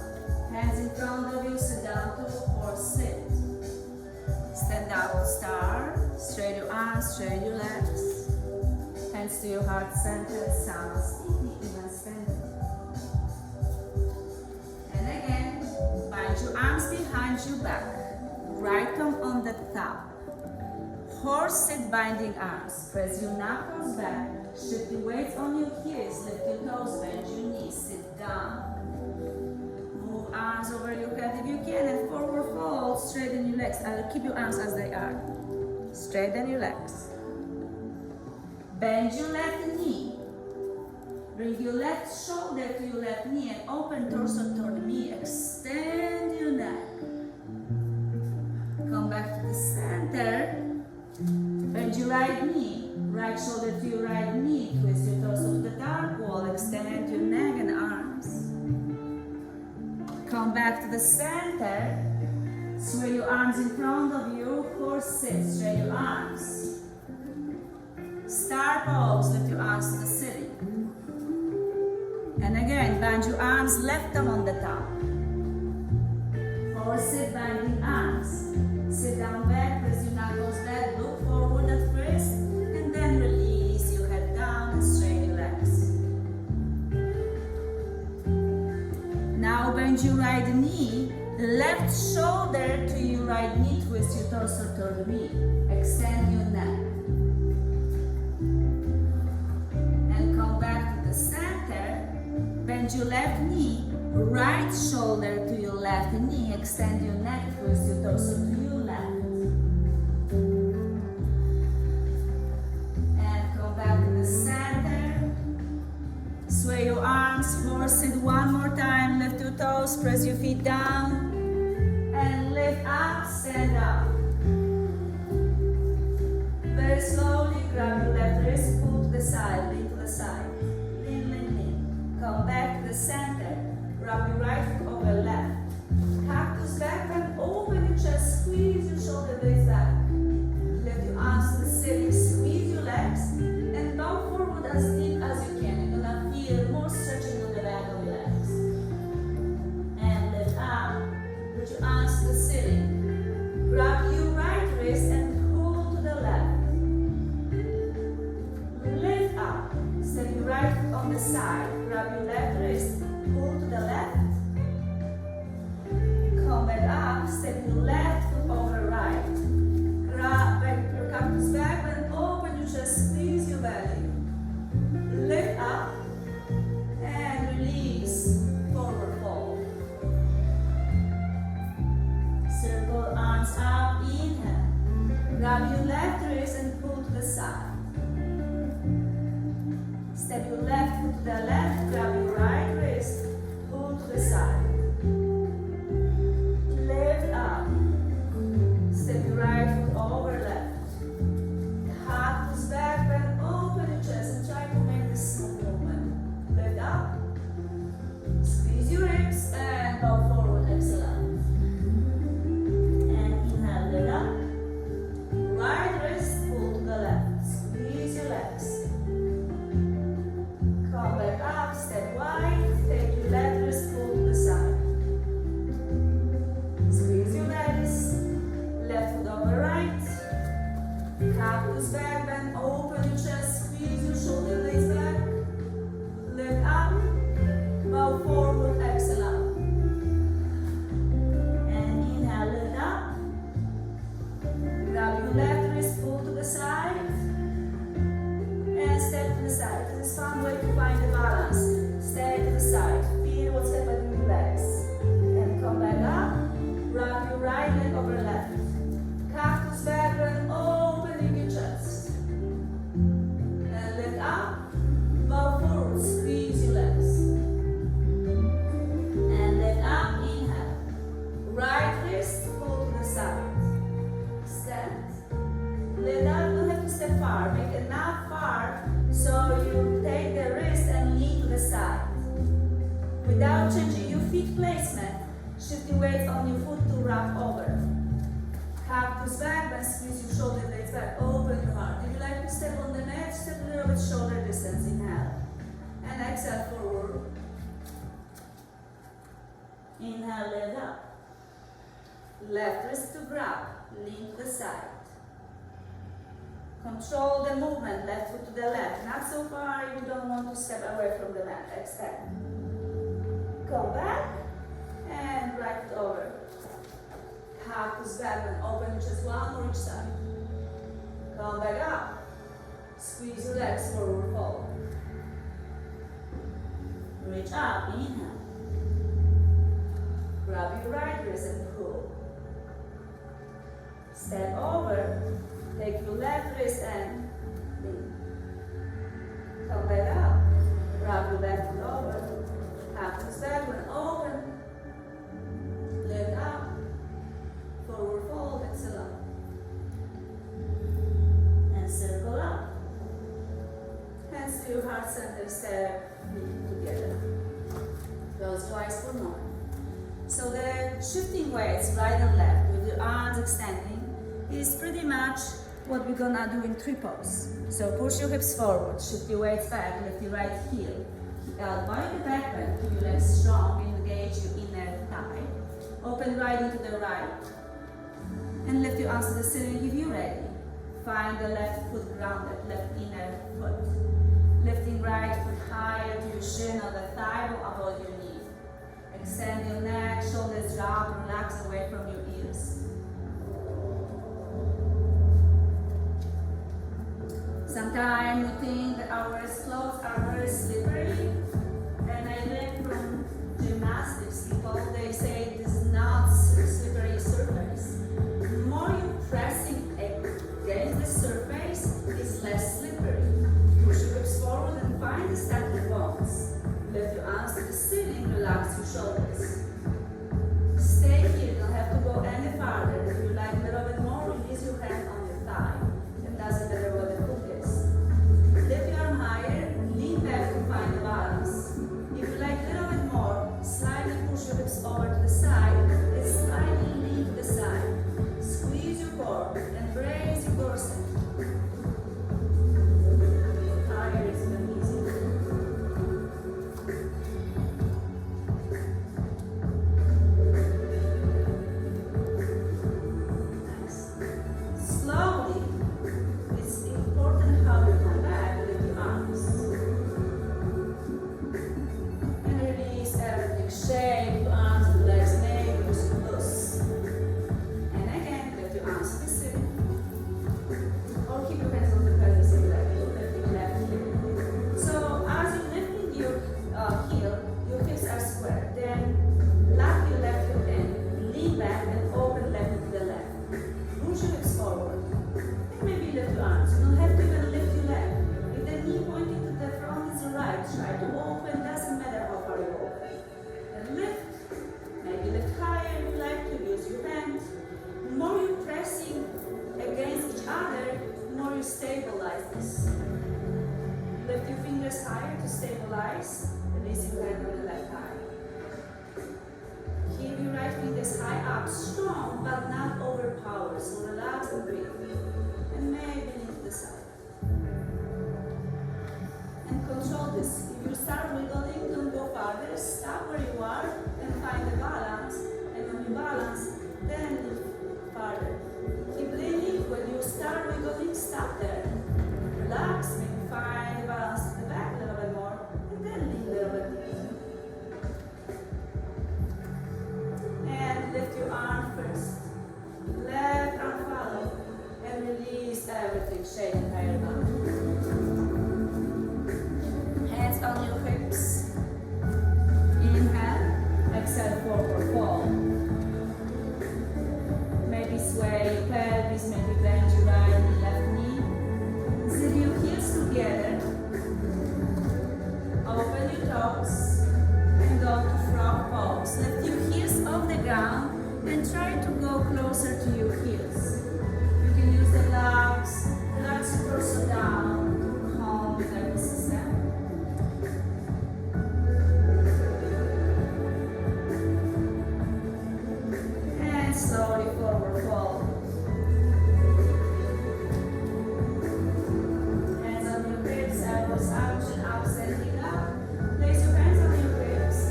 Hands in front of you, sit down to or sit. Stand up, star. Straight your arms, straight your legs. Hands to your heart center, Samasthiti, even standing. And again, bind your arms behind your back. Right thumb on the top. Horse sit binding arms. Press your knuckles back. Shift your weight on your heels. Lift your toes, bend your knees. Sit down. Arms over your head if you can, and forward fold. Straighten your legs. I'll keep your arms as they are. Straighten your legs. Bend your left knee. Bring your left shoulder to your left knee and open torso toward me. Extend your neck. Come back to the center. Bend your right knee. Right shoulder to your right knee. Twist your torso to the dark wall. Extend your neck and arms. Come back to the center. Sway your arms in front of you. Horse sit. Straight your arms. Star pose. Lift your arms to the ceiling. And again, bend your arms. Left thumb on the top. Horse sit. Bending arms. Sit down back. Press your knuckles back. Look forward at first. And then release your head down and straighten your legs. Now bend your right knee, left shoulder to your right knee, twist your torso toward me. Extend your neck. And come back to the center. Bend your left knee, right shoulder to your left knee. Extend your neck, twist your torso to your left. And come back to the center. Sway your arms, horse it one more time. Lift your toes, press your feet down. And lift up, stand up. Very slowly, grab your left wrist, pull to the side, lean to the side. Lean, lean, lean. Come back to the center. Wrap your right foot over left. Cactus back and open your chest, squeeze your shoulder blades back. Lift your arms to the ceiling, squeeze your legs, and bow forward as deep as you can. You're gonna feel more stretching on the back of your legs. And lift up, put your arms to the ceiling. Grab your right wrist and pull to the left. Lift up, step your right foot on the side. Grab your left wrist, pull to the left. Come back up, step your left foot over right. Grab back your cactus back and open your chest, squeeze your belly. Lift up and release, forward fold. Circle arms up, inhale. Grab your left wrist and pull to the side. side. This is a fun way to find the balance. Stay to the side. Feel what's happening with legs. And come back up. Wrap your right leg over left. Cactus backbend, opening your chest. And lift up. Bow forward. Squeeze your legs. And lift up. Inhale. Right wrist, pull to the side. Stand. Lift up. You don't have to step far. Make enough far so you take the wrist and lean to the side. Without changing your feet placement, shift your weight on your foot to wrap over. Cactus back, and squeeze your shoulder blades back. Open your heart. If you like to step on the mat, step a little bit shoulder distance. Inhale. And exhale forward. Inhale, lift up. Left wrist to grab. Lean to the side. Control the movement, left foot to the left. Not so far, you don't want to step away from the mat. Extend. Come back. And right foot over. Cactus back and open just one more each side. Come back up. Squeeze your legs forward, fold. Reach up, inhale. Grab your right wrist and pull. Step over. Take your left wrist and lean. Come back up. Grab your left foot over. Cactus back and open. Lift up. Forward fold, exhale up. And circle up. Hands to your heart center, step feet together. Goes twice for more. So the shifting weights, right and left, with your arms extending, is pretty much what we're gonna do in triples. So push your hips forward, shift your weights back, lift your right heel. Elbow the back bend, keep your legs strong, engage your inner thigh. Open right into the right. And lift your arms to the ceiling if you're ready. Find the left foot grounded, left inner foot. Lifting right foot higher to your shin or the thigh will avoid your knee. Extend your neck, shoulders drop, relax away from your ears. Sometimes you think that our clothes are very slippery, and I learned from gymnastics people, they say this is not slippery surface. The more you're pressing against the surface, it's less slippery. Push your hips forward and find the static bones. Lift your arms to the ceiling, relax your shoulders. Stay here, you don't have to go any farther. If you like a little bit more, release your hand on your thigh. It doesn't matter what the hook is. Lift your arm higher, lean back to find the balance. If you like a little bit more, slightly push your hips over to the side and slightly lean to the side. Squeeze your core and brace your dorsal. Higher is even easier. Slowly, it's important how you come back with your arms. And release everything. Shake your arms and legs, make them loose. And again, lift your arms to the ceiling. Or keep your hands on the pelvis and lift your left heel. So as you're lifting your heel, your hips are square. Then lock your left heel in, lean back and open left to the left. Push your hips forward. And maybe lift your arms. You don't have to even lift your leg. If the knee pointing to the front is right, try to open. Doesn't matter how far you open. And lift. Maybe lift higher if you like to. Use your hands. The more you're pressing against each other, the more you stabilize this. Lift your fingers higher to stabilize. Release your hand on the left thigh. Keep your right fingers high up, strong but not overpowered. So relax and breathe. And maybe lean to the side. And control this. If you start wiggling, don't go farther. Stop where you are and find the balance. And when you balance, then move farther. Keep leaning. When you start wiggling, stop there. Relax. Maybe find the balance to the back a little bit more. And then lean a little bit deeper. And lift your arm first. Left arm follow. And release everything. Shake the entire body. go to frog pose. Lift your heels off the ground and try to go closer to your heels. You can use the blocks, relax your torso down to calm the nervous system. And slowly forward fold. Hands on your hips, elbows out and up, standing up. Place your hands on your hips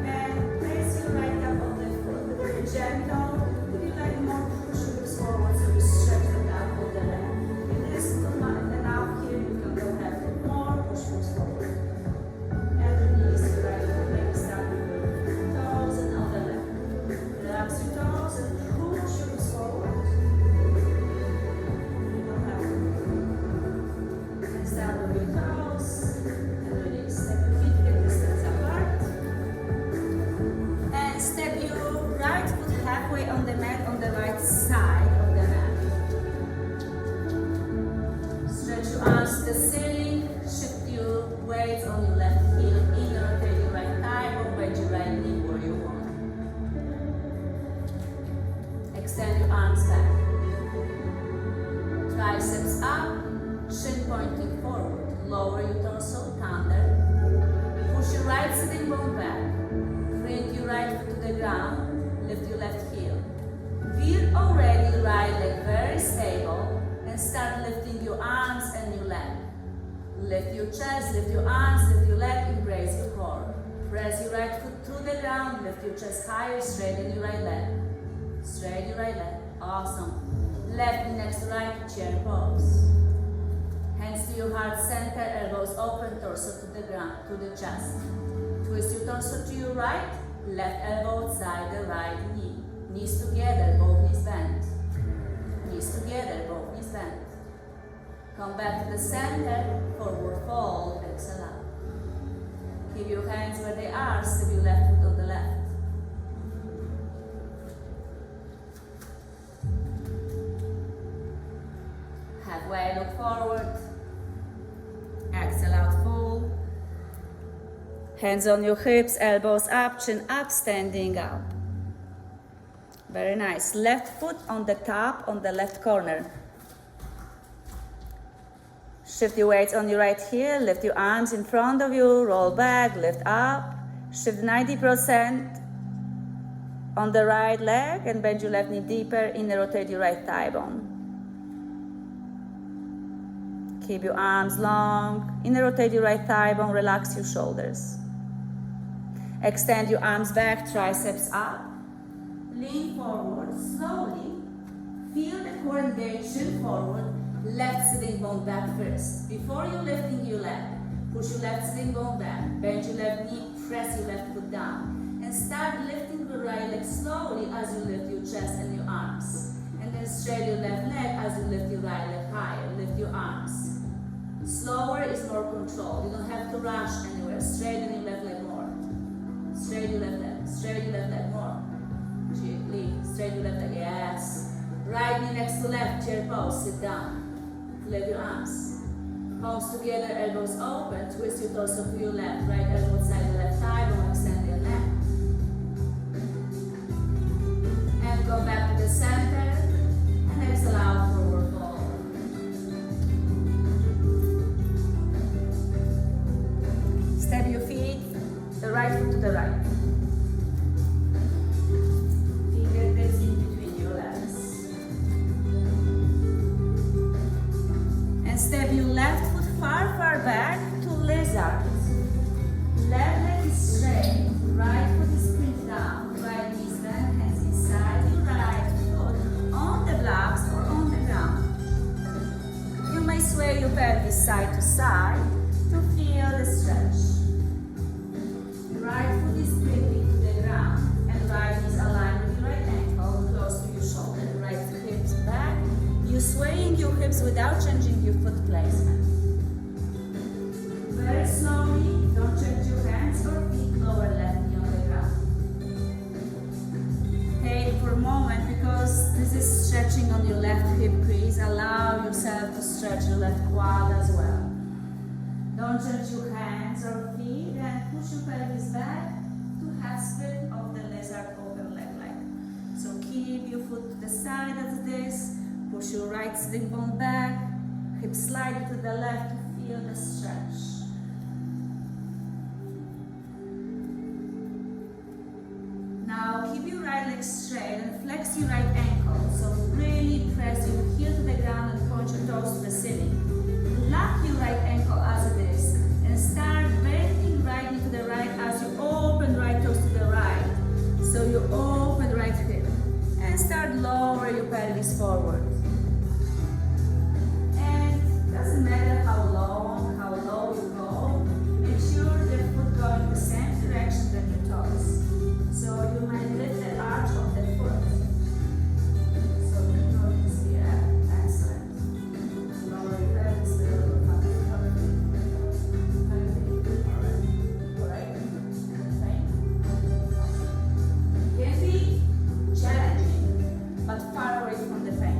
and place your right up on the foot. Very gentle. Would you like more push hips forward so you stretch the top of the leg? If this is enough here, you can go ahead with more push hips forward. And release your right foot, maybe start with toes and on the left. Relax your toes and push your hips forward. You don't have to. And start with your toes and release. Step your feet a distance apart. And step your right foot halfway on the mat on the right side of the mat. Stretch your arms to the ceiling. Shift your weight on your left heel. In rotate your right thigh or bend your right knee where you want. Extend your arms back. Triceps up. Shin pointing forward. Lower your torso, thunder. Push your right sitting bone back. Bring your right foot to the ground. Lift your left heel. Feel already right leg very stable and start lifting your arms and your leg. Lift your chest, lift your arms, lift your leg, embrace your core. Press your right foot to the ground, lift your chest higher, straighten your right leg. Straighten your right leg. Awesome. Left knee next to right, chair pose. Hands to your heart center, elbows open, torso to the ground, to the chest. Twist your torso to your right, left elbow outside the right knee. Knees together, both knees bent. Knees together, both knees bent. Come back to the center, forward fold, exhale out. Keep your hands where they are, step your left foot on the left. Halfway, look forward. Exhale out, full. Hands on your hips, elbows up, chin up, standing up. Very nice. Left foot on the top, on the left corner. Shift your weight on your right heel, lift your arms in front of you, roll back, lift up. Shift 90% on the right leg and bend your left knee deeper, inner rotate your right thigh bone. Keep your arms long, inner rotate your right thigh bone, relax your shoulders. Extend your arms back, triceps up. Lean forward slowly. Feel the core engage, chin forward. Left sitting bone back first. Before you lifting your leg, push your left sitting bone back. Bend your left knee, press your left foot down. And start lifting the right leg slowly as you lift your chest and your arms. And then straighten your left leg as you lift your right leg higher. Lift your arms. Slower is more control. You don't have to rush anywhere. Straighten your left leg more. Straighten your left leg. Straighten your left leg more. Gently. Straighten your left leg. Yes. Right knee next to left. Chair pose. Sit down. Lift your arms. Palms together. Elbows open. Twist your torso to your left. Right elbow outside the left thigh. Don't extend your neck. And go back to the center. And exhale out. Forward fold. Step your feet, the right foot to the right. Fingertips in between your legs. And step your left foot far, far back to lizard. Left leg is straight, right foot is pinned down, right knee is bent, hands inside your right foot on the blocks or on the ground. You may sway your pelvis side to side to feel the stretch. Right foot is gripping to the ground and right knee is aligned with your right ankle close to your shoulder. Right hips back. You're swaying your hips without changing your foot placement. Very slowly, don't change your hands or feet, lower left knee on the ground. Take for a moment because this is stretching on your left hip crease. Allow yourself to stretch your left quad as well. Don't change your hands or feet and push your pelvis back to half split of the lizard open leg like. So keep your foot to the side as this, push your right sitting bone back, hip slide to the left to feel the stretch. Now keep your right leg straight and flex your right ankle. So really press your heel to the ground and point your toes to the ceiling. Lock your right ankle as it is and start bending right knee to the right as you open right toes to the right. So you open right hip and start lower your pelvis forward. And doesn't matter how low you go, make sure the foot going the same direction than your toes. So you might lift the arch of the foot. So the foot is here. Excellent. Lower your pelvis a little bit. Alright. Fine. Can be challenging, but far away from the pain.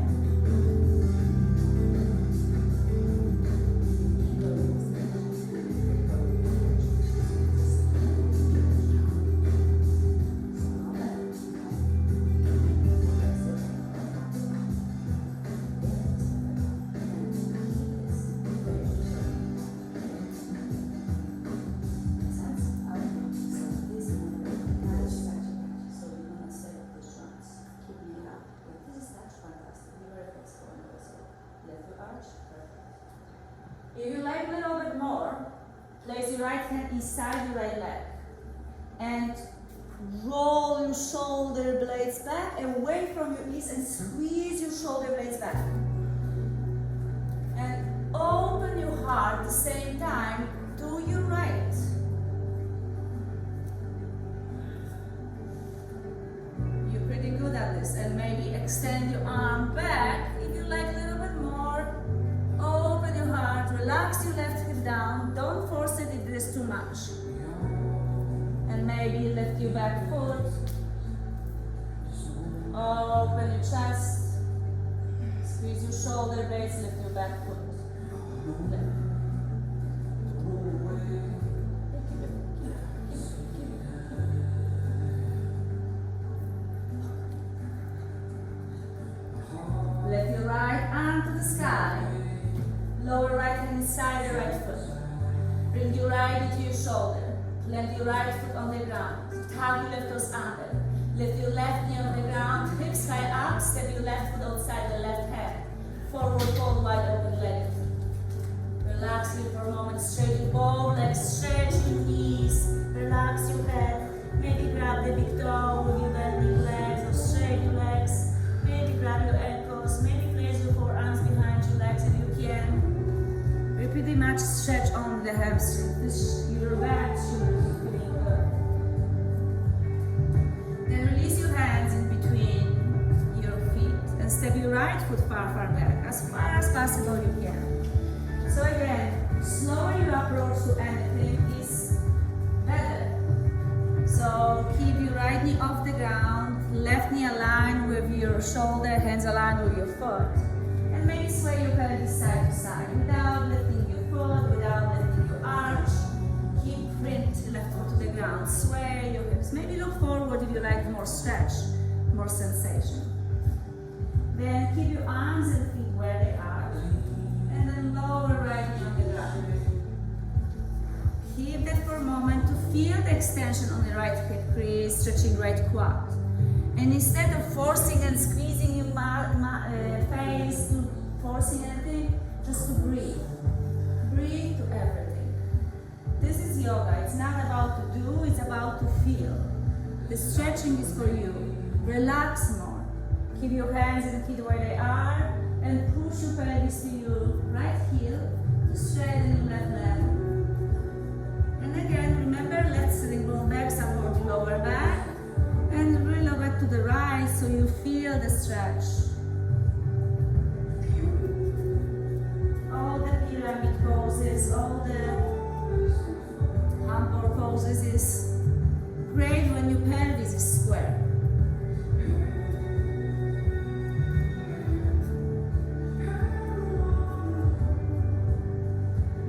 If you like a little bit more, place your right hand inside your right leg and roll your shoulder blades back away from your knees and squeeze your shoulder blades back. And open your heart at the same time to your right. You're pretty good at this, and maybe extend your arm back if you like a little bit more. Open your heart, relax your left hip down, don't force it if there's too much. And maybe lift your back foot, open your chest, squeeze your shoulder blades, lift your back foot. Lift. Lift your right arm to the sky. Lower right hand inside the right foot. Bring your right knee to your shoulder. Plant your right foot on the ground. Tug your left toes under. Lift your left knee on the ground. Hips high up. Step your left foot outside the left hand. Forward fold, wide open leg. Relax you for a moment. Straight your bow legs. Stretch your knees. Relax your head. Maybe grab the big toe with your bending legs or straight your legs. Maybe grab your ankles. Maybe place your forearms behind your legs if you can. We pretty much stretch on the hamstring. Push your back shoulders feeling good. Then release your hands in between your feet and step your right foot far back, as far as possible you can. So again, slower your approach to anything is better. So keep your right knee off the ground, left knee aligned with your shoulder, hands aligned with your foot. And maybe sway your pelvis side to side without lifting your foot, without lifting your arch. Keep print left foot to the ground. Sway your hips. Maybe look forward if you like more stretch, more sensation. Then keep your arms and feet where they are. And then lower right knee on the ground. Keep that for a moment to feel the extension on the right hip crease, stretching right quad. And instead of forcing and squeezing your face, to forcing anything, just to breathe. Breathe to everything. This is yoga. It's not about to do, it's about to feel. The stretching is for you. Relax more. Keep your hands and feet where they are and push your pelvis to your right heel to straighten your left leg. And again, remember, left sitting bone back, support your lower back. And really back to the right so you feel the stretch. All the pyramid poses, all the hamburg poses is great when your pelvis is square.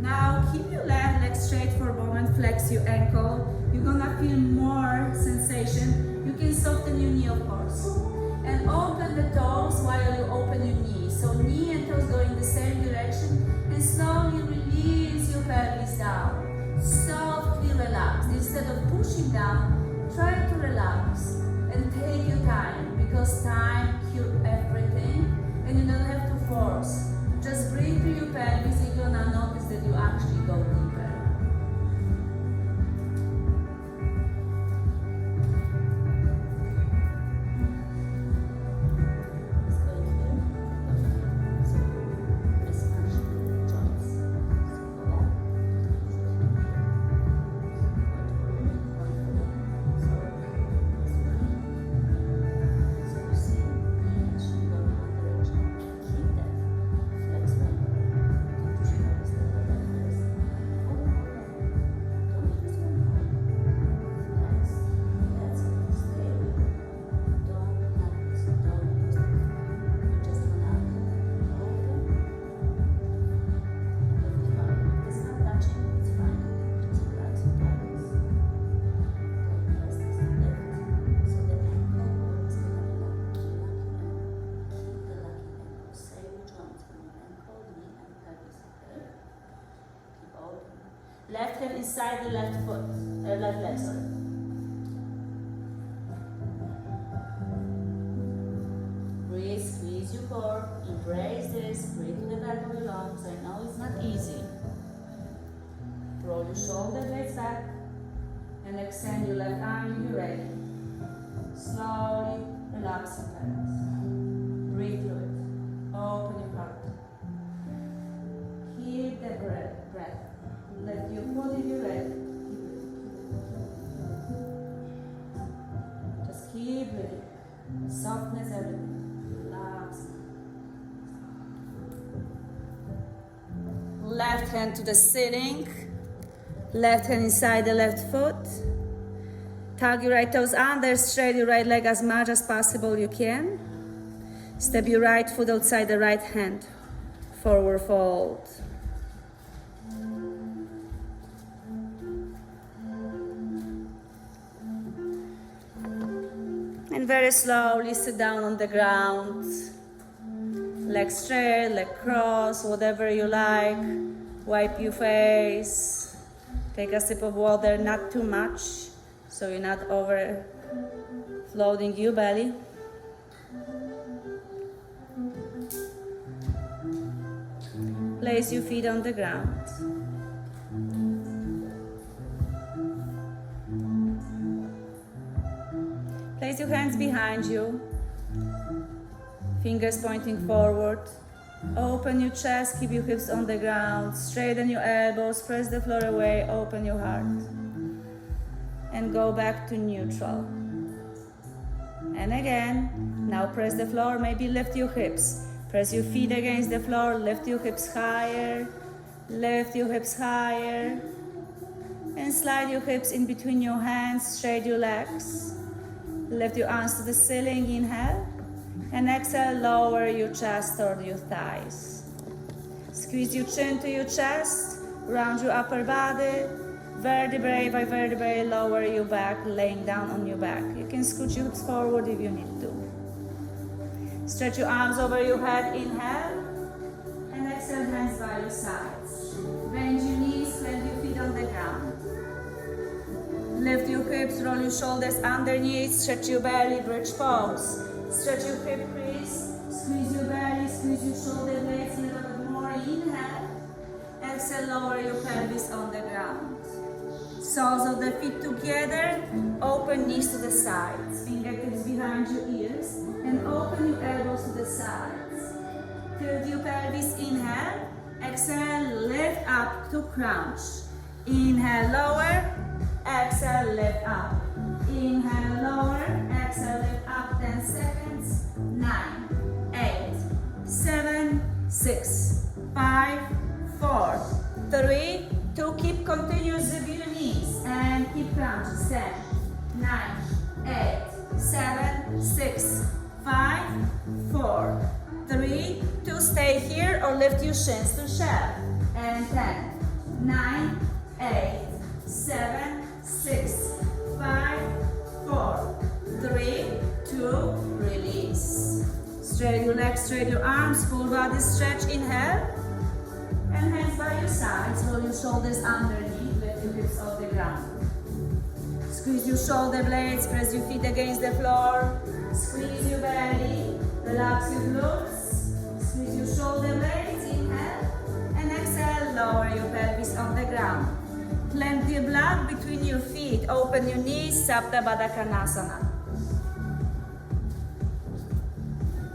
Now keep your left leg straight for a moment, flex your ankle. You you're gonna feel more sensation. You can soften your knee, of course. And open the toes while you open your knee. So knee and toes go in the same direction. And slowly release your pelvis down. Softly relax. Instead of pushing down, try to relax. And take your time, because time cures everything. And you don't have to force. Just breathe through your pelvis and you're gonna notice that you actually go deeper. Left hand inside the left foot, left leg, sorry. Breathe, squeeze your core, embrace this, breathe to the back of your lungs. I know it's not easy. Roll your shoulder blades back and extend your left arm if you're ready. Slowly relax your pelvis. Breathe through it. Open your heart. Keep the breath. Let your body be ready. Just keep breathing. Softness everything. Relax. Left hand to the ceiling. Left hand inside the left foot. Tug your right toes under. Straight your right leg as much as possible you can. Step your right foot outside the right hand. Forward fold. And very slowly sit down on the ground. Leg straight, leg cross, whatever you like. Wipe your face. Take a sip of water, not too much, so you're not overloading your belly. Place your feet on the ground. Place your hands behind you, fingers pointing forward. Open your chest, keep your hips on the ground, straighten your elbows, press the floor away, open your heart. And go back to neutral. And again, now press the floor, maybe lift your hips. Press your feet against the floor, lift your hips higher, lift your hips higher. And slide your hips in between your hands, straight your legs. Lift your arms to the ceiling, inhale. And exhale, lower your chest toward your thighs. Squeeze your chin to your chest, round your upper body. Vertebrae by vertebrae, lower your back, laying down on your back. You can scoot your hips forward if you need to. Stretch your arms over your head, inhale. And exhale, hands by your sides. Bend your knees, plant your feet on the ground. Lift your hips, roll your shoulders underneath, stretch your belly, bridge pose. Stretch your hip crease, squeeze your belly, squeeze your shoulder blades a little bit more. Inhale. Exhale, lower your pelvis on the ground. Soles of the feet together, open knees to the sides. Fingertips behind your ears, and open your elbows to the sides. Tilt your pelvis, inhale. Exhale, lift up to crunch. Inhale, lower. Exhale, lift up. Inhale, lower. Exhale, lift up. 10 seconds. 9, 8, 7, 6, 5, 4, 3, 2. Keep continuous with your knees and keep crunches. 10, 9, 8, 7, 6, 5, 4, 3, 2. Stay here or lift your shins to shell. And 10, 9, 8, 7, 6, straight your arms, full body stretch, inhale. And hands by your sides, roll your shoulders underneath, lift your hips off the ground. Squeeze your shoulder blades, press your feet against the floor. Squeeze your belly, relax your glutes. Squeeze your shoulder blades, inhale. And exhale, lower your pelvis on the ground. Plant your blood between your feet, open your knees, Sapta Baddha Konasana.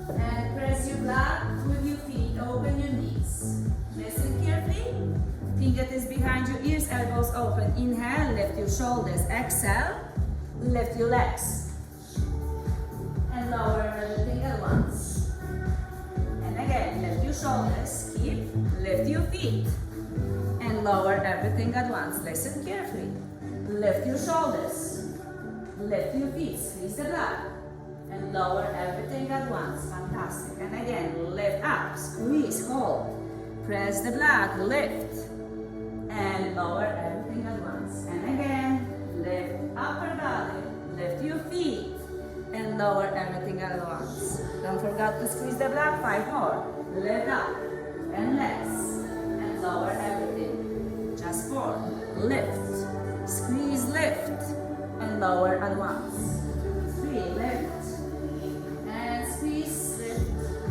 And press your blood with your feet, open your knees. Listen carefully. Fingertips behind your ears, elbows open. Inhale, lift your shoulders. Exhale, lift your legs. And lower everything at once. And again, lift your shoulders. Keep, lift your feet. And lower everything at once. Listen carefully. Lift your shoulders. Lift your feet. Squeeze the blood. And lower everything at once. Fantastic. And again, lift up. Squeeze, hold. Press the blood. Lift. And lower everything at once. And again, lift upper body. Lift your feet. And lower everything at once. Don't forget to squeeze the blood. 5 more. Lift up. And legs. And lower everything. Just 4. Lift. Squeeze, lift. And lower at once. 3. Lift. And squeeze, lift.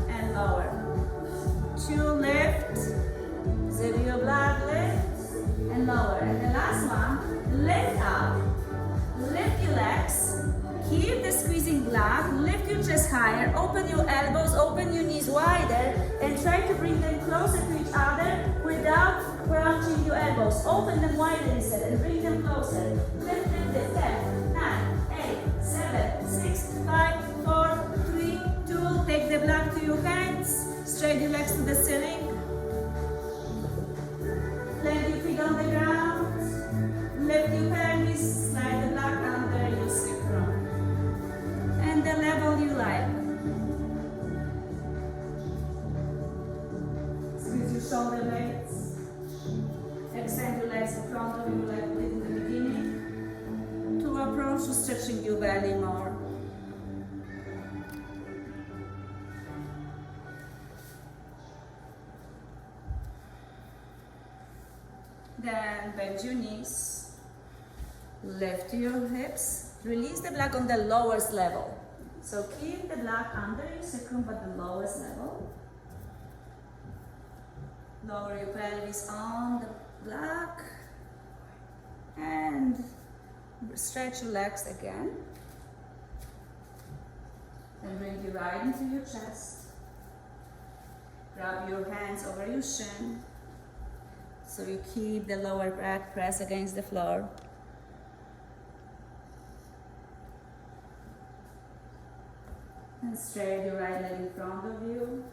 And lower. 2. Lift. Zip your blood, lift. And lower. And the last one, lift up. Lift your legs. Keep the squeezing blood. Lift your chest higher. Open your elbows. Open your knees wider. And try to bring them closer to each other without crouching your elbows. Open them wider instead and bring them closer. Lift, lift, lift. 10, 9, 8, 7, 6, 5, 4, 3, 2. Take the blood to your hands. Straight your legs to the ceiling. Plant your feet on the ground. Lift your pelvis. Slide the blood under your sacrum. And the level you like. Squeeze your shoulder blades. Extend your legs in front of you like we did in the beginning. To approach to stretching your belly more. Then bend your knees. Lift your hips. Release the blood on the lowest level. So keep the blood under your sacrum but the lowest level. Lower your pelvis on the block. And stretch your legs again. And bring your right into your chest. Grab your hands over your shin. So you keep the lower back pressed against the floor. And straight your right leg in front of you.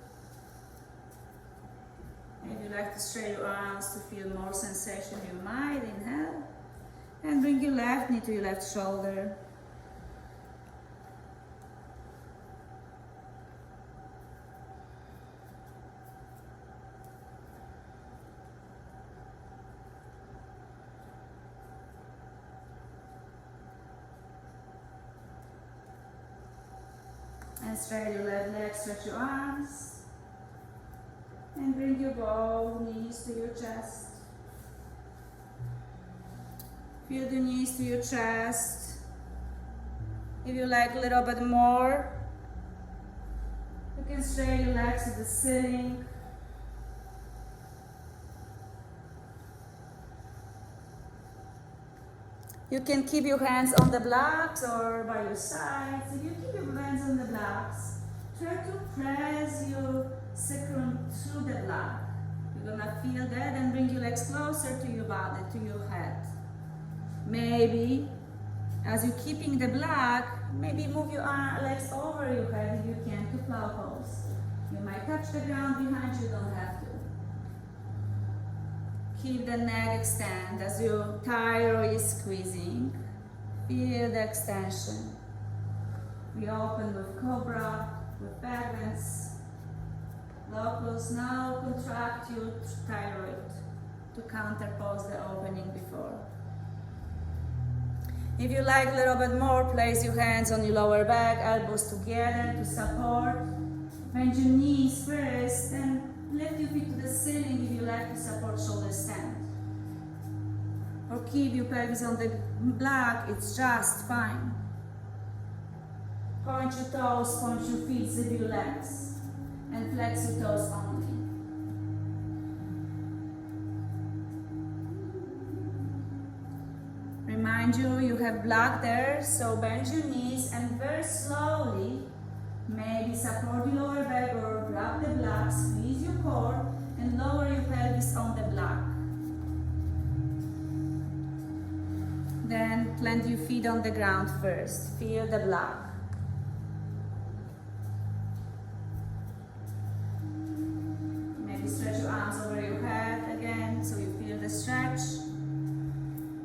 If you like to straight your arms to feel more sensation, you might inhale. And bring your left knee to your left shoulder. And straight your left leg, stretch your arms. And bring your both knees to your chest. Feel the knees to your chest. If you like a little bit more, you can straighten your legs to the ceiling. You can keep your hands on the blocks or by your sides. If you keep your hands on the blocks, try to press your sacrum through the block. You're gonna feel that and bring your legs closer to your body, to your head. Maybe, as you're keeping the block, maybe move your legs over your head if you can to plow pose. You might touch the ground behind you, don't have to. Keep the neck extend as your thyroid is squeezing. Feel the extension. We open with cobra, with Agnes. Locals, now contract your thyroid to counterpose the opening before. If you like a little bit more, place your hands on your lower back, elbows together to support. Bend your knees first, then lift your feet to the ceiling if you like to support shoulder stand. Or keep your pelvis on the block, it's just fine. Point your toes, point your feet, zip your legs, and flex your toes only. Remind you, you have block there, so bend your knees and very slowly, maybe support your lower back or grab the block, squeeze your core, and lower your pelvis on the block. Then plant your feet on the ground first. Feel the block. Maybe stretch your arms over your head again so you feel the stretch.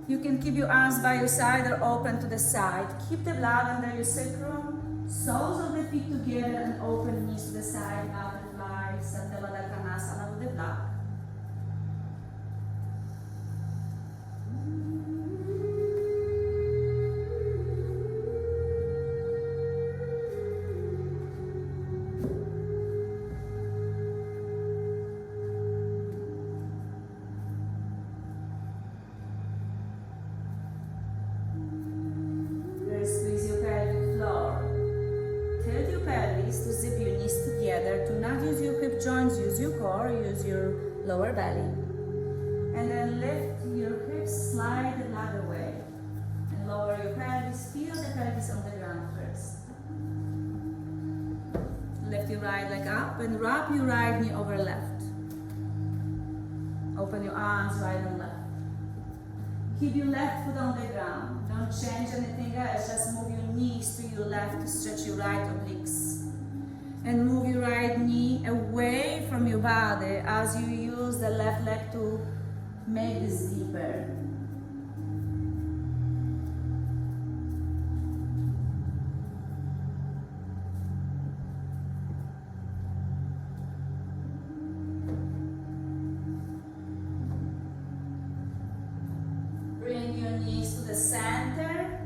You can keep your arms by your side or open to the side. Keep the block under your sacrum. Soles of the feet together and open knees to the side. Butterfly, Sandhavadakkanasana with the block. Lower belly, and then lift your hips, slide the leg away, and lower your pelvis. Feel the pelvis on the ground first. Lift your right leg up and wrap your right knee over left. Open your arms right and left. Keep your left foot on the ground. Don't change anything else. Just move your knees to your left to stretch your right obliques. And move your right knee away from your body as you use the left leg to make this deeper. Bring your knees to the center.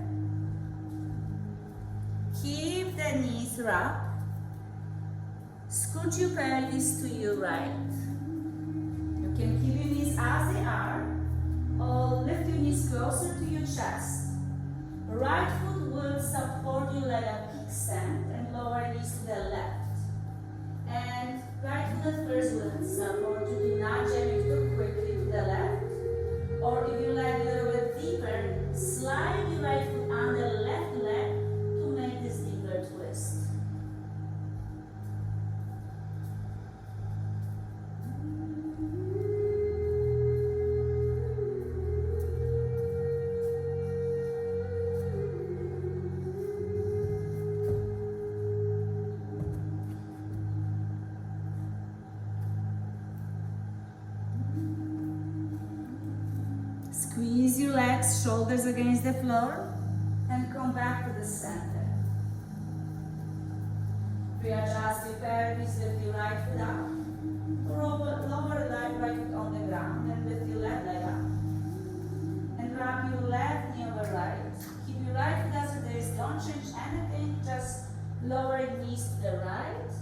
Keep the knees wrapped. Scoot your pelvis to your right. You can keep your knees as they are, or lift your knees closer to your chest. Right foot will support you like a kickstand and lower knees to the left. And right foot at first will support you. Do not jam it too quickly to the left. Or if you like a little bit deeper, slide your right foot on the left leg to make this deeper twist. Squeeze your legs, shoulders against the floor, and come back to the center. Readjust your pelvis, lift your right foot up. Lower the right foot on the ground, and lift your left leg up. And wrap your left knee over right. Keep your right foot as it is, don't change anything, just lower your knees to the right.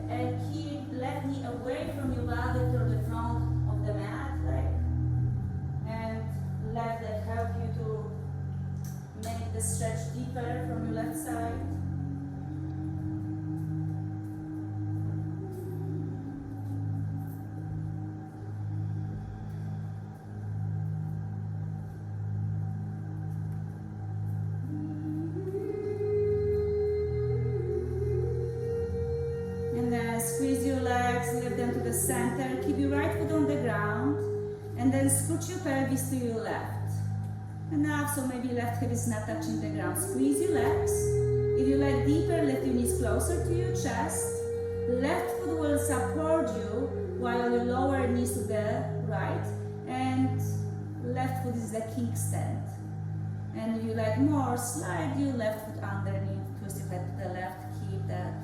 And keep left knee away from your body to the front of the mat, like. And let that help you to make the stretch deeper from your left side. And then squeeze your legs, lift them to the center, keep your right foot on the ground. And then scoot your pelvis to your left. Enough, so maybe left hip is not touching the ground. Squeeze your legs. If you like deeper, lift your knees closer to your chest. Left foot will support you while you lower knees to the right. And left foot is the kickstand. And if you like more, slide your left foot underneath, twist your head to the left, keep that.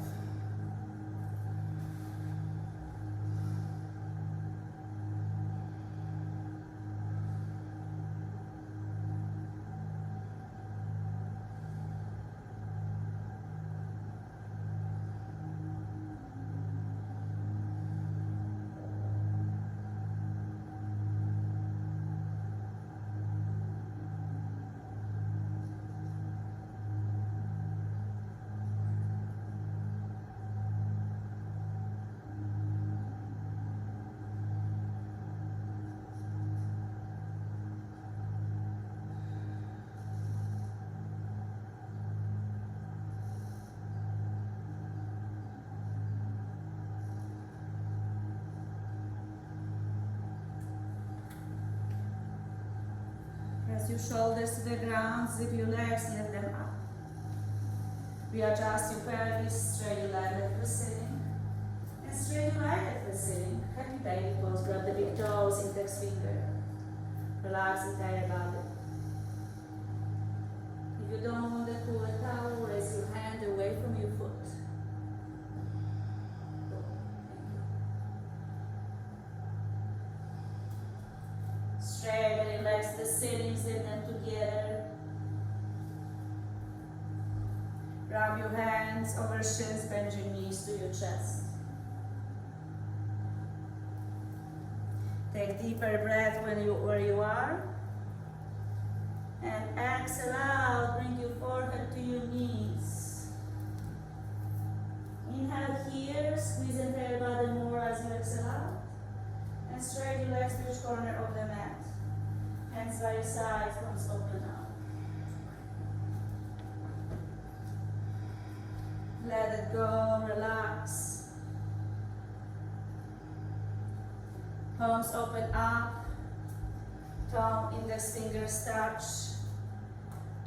Press your shoulders to the ground, zip your legs, lift them up. Readjust your pelvis, straight your leg at the sitting. And straight your leg at the sitting. Happy baby pose, grab the big toes, index finger. Relax the entire body. If you don't want to pull a towel, raise your hand away from your foot. Straight and relax the sitting, zip them together. Rub your hands over shins, bend your knees to your chest. Take deeper breath where you are. And exhale out, bring your forehead to your knees. Inhale here, squeeze the entire body more as you exhale out. And straight your legs to each corner of the mat. Hands by your sides, palms open up. Let it go, relax. Palms open up. Thumb, index fingers touch.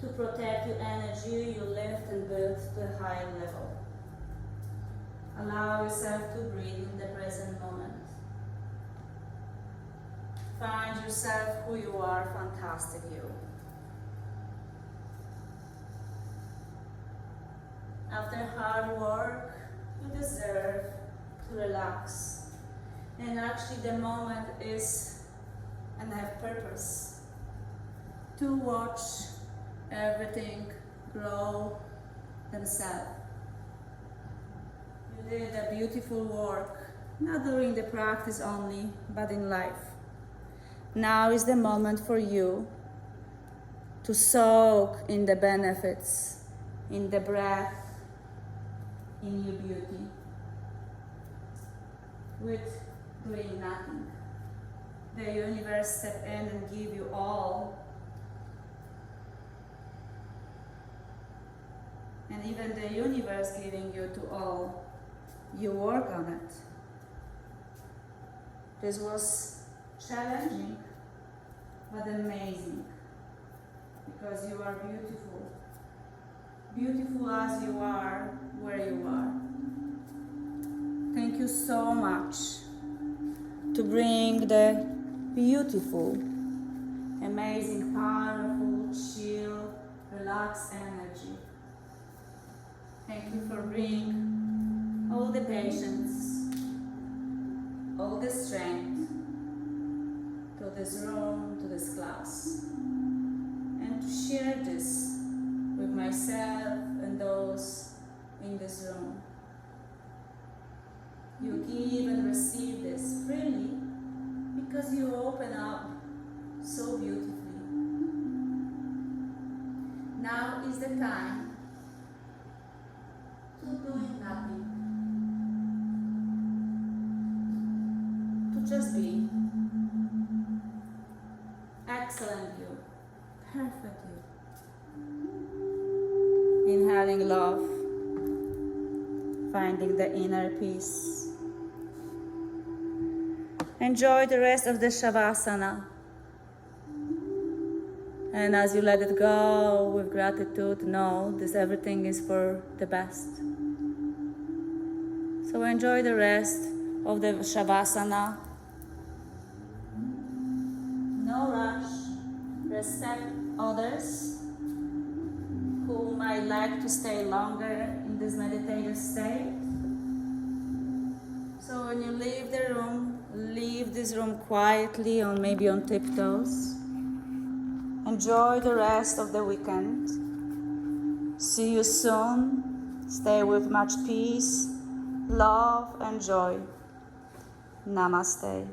To protect your energy, you lift and build to a higher level. Allow yourself to breathe in the present moment. Find yourself who you are, fantastic you. After hard work, you deserve to relax. And actually the moment is and have purpose to watch everything grow themselves. You did a beautiful work, not during the practice only, but in life. Now is the moment for you to soak in the benefits, in the breath, in your beauty, with doing nothing. The universe step in and give you all. And even the universe giving you to all, you work on it. This was challenging, but amazing, because you are beautiful. Beautiful as you are, where you are. Thank you so much to bring the beautiful, amazing, powerful, chill, relaxed energy. Thank you for bringing all the patience, all the strength to this room, to this class, and to share this with myself and those in this room. You give and receive this freely because you open up so beautifully. Now is the time to doing nothing, to just be. Excellent you, perfect you. Inhaling love, finding the inner peace. Enjoy the rest of the Shavasana. And as you let it go with gratitude, know this everything is for the best. So enjoy the rest of the Shavasana. No rush. Respect others who might like to stay longer in this meditative state. So when you leave the room, leave this room quietly or maybe on tiptoes. Enjoy the rest of the weekend. See you soon. Stay with much peace, love and joy. Namaste.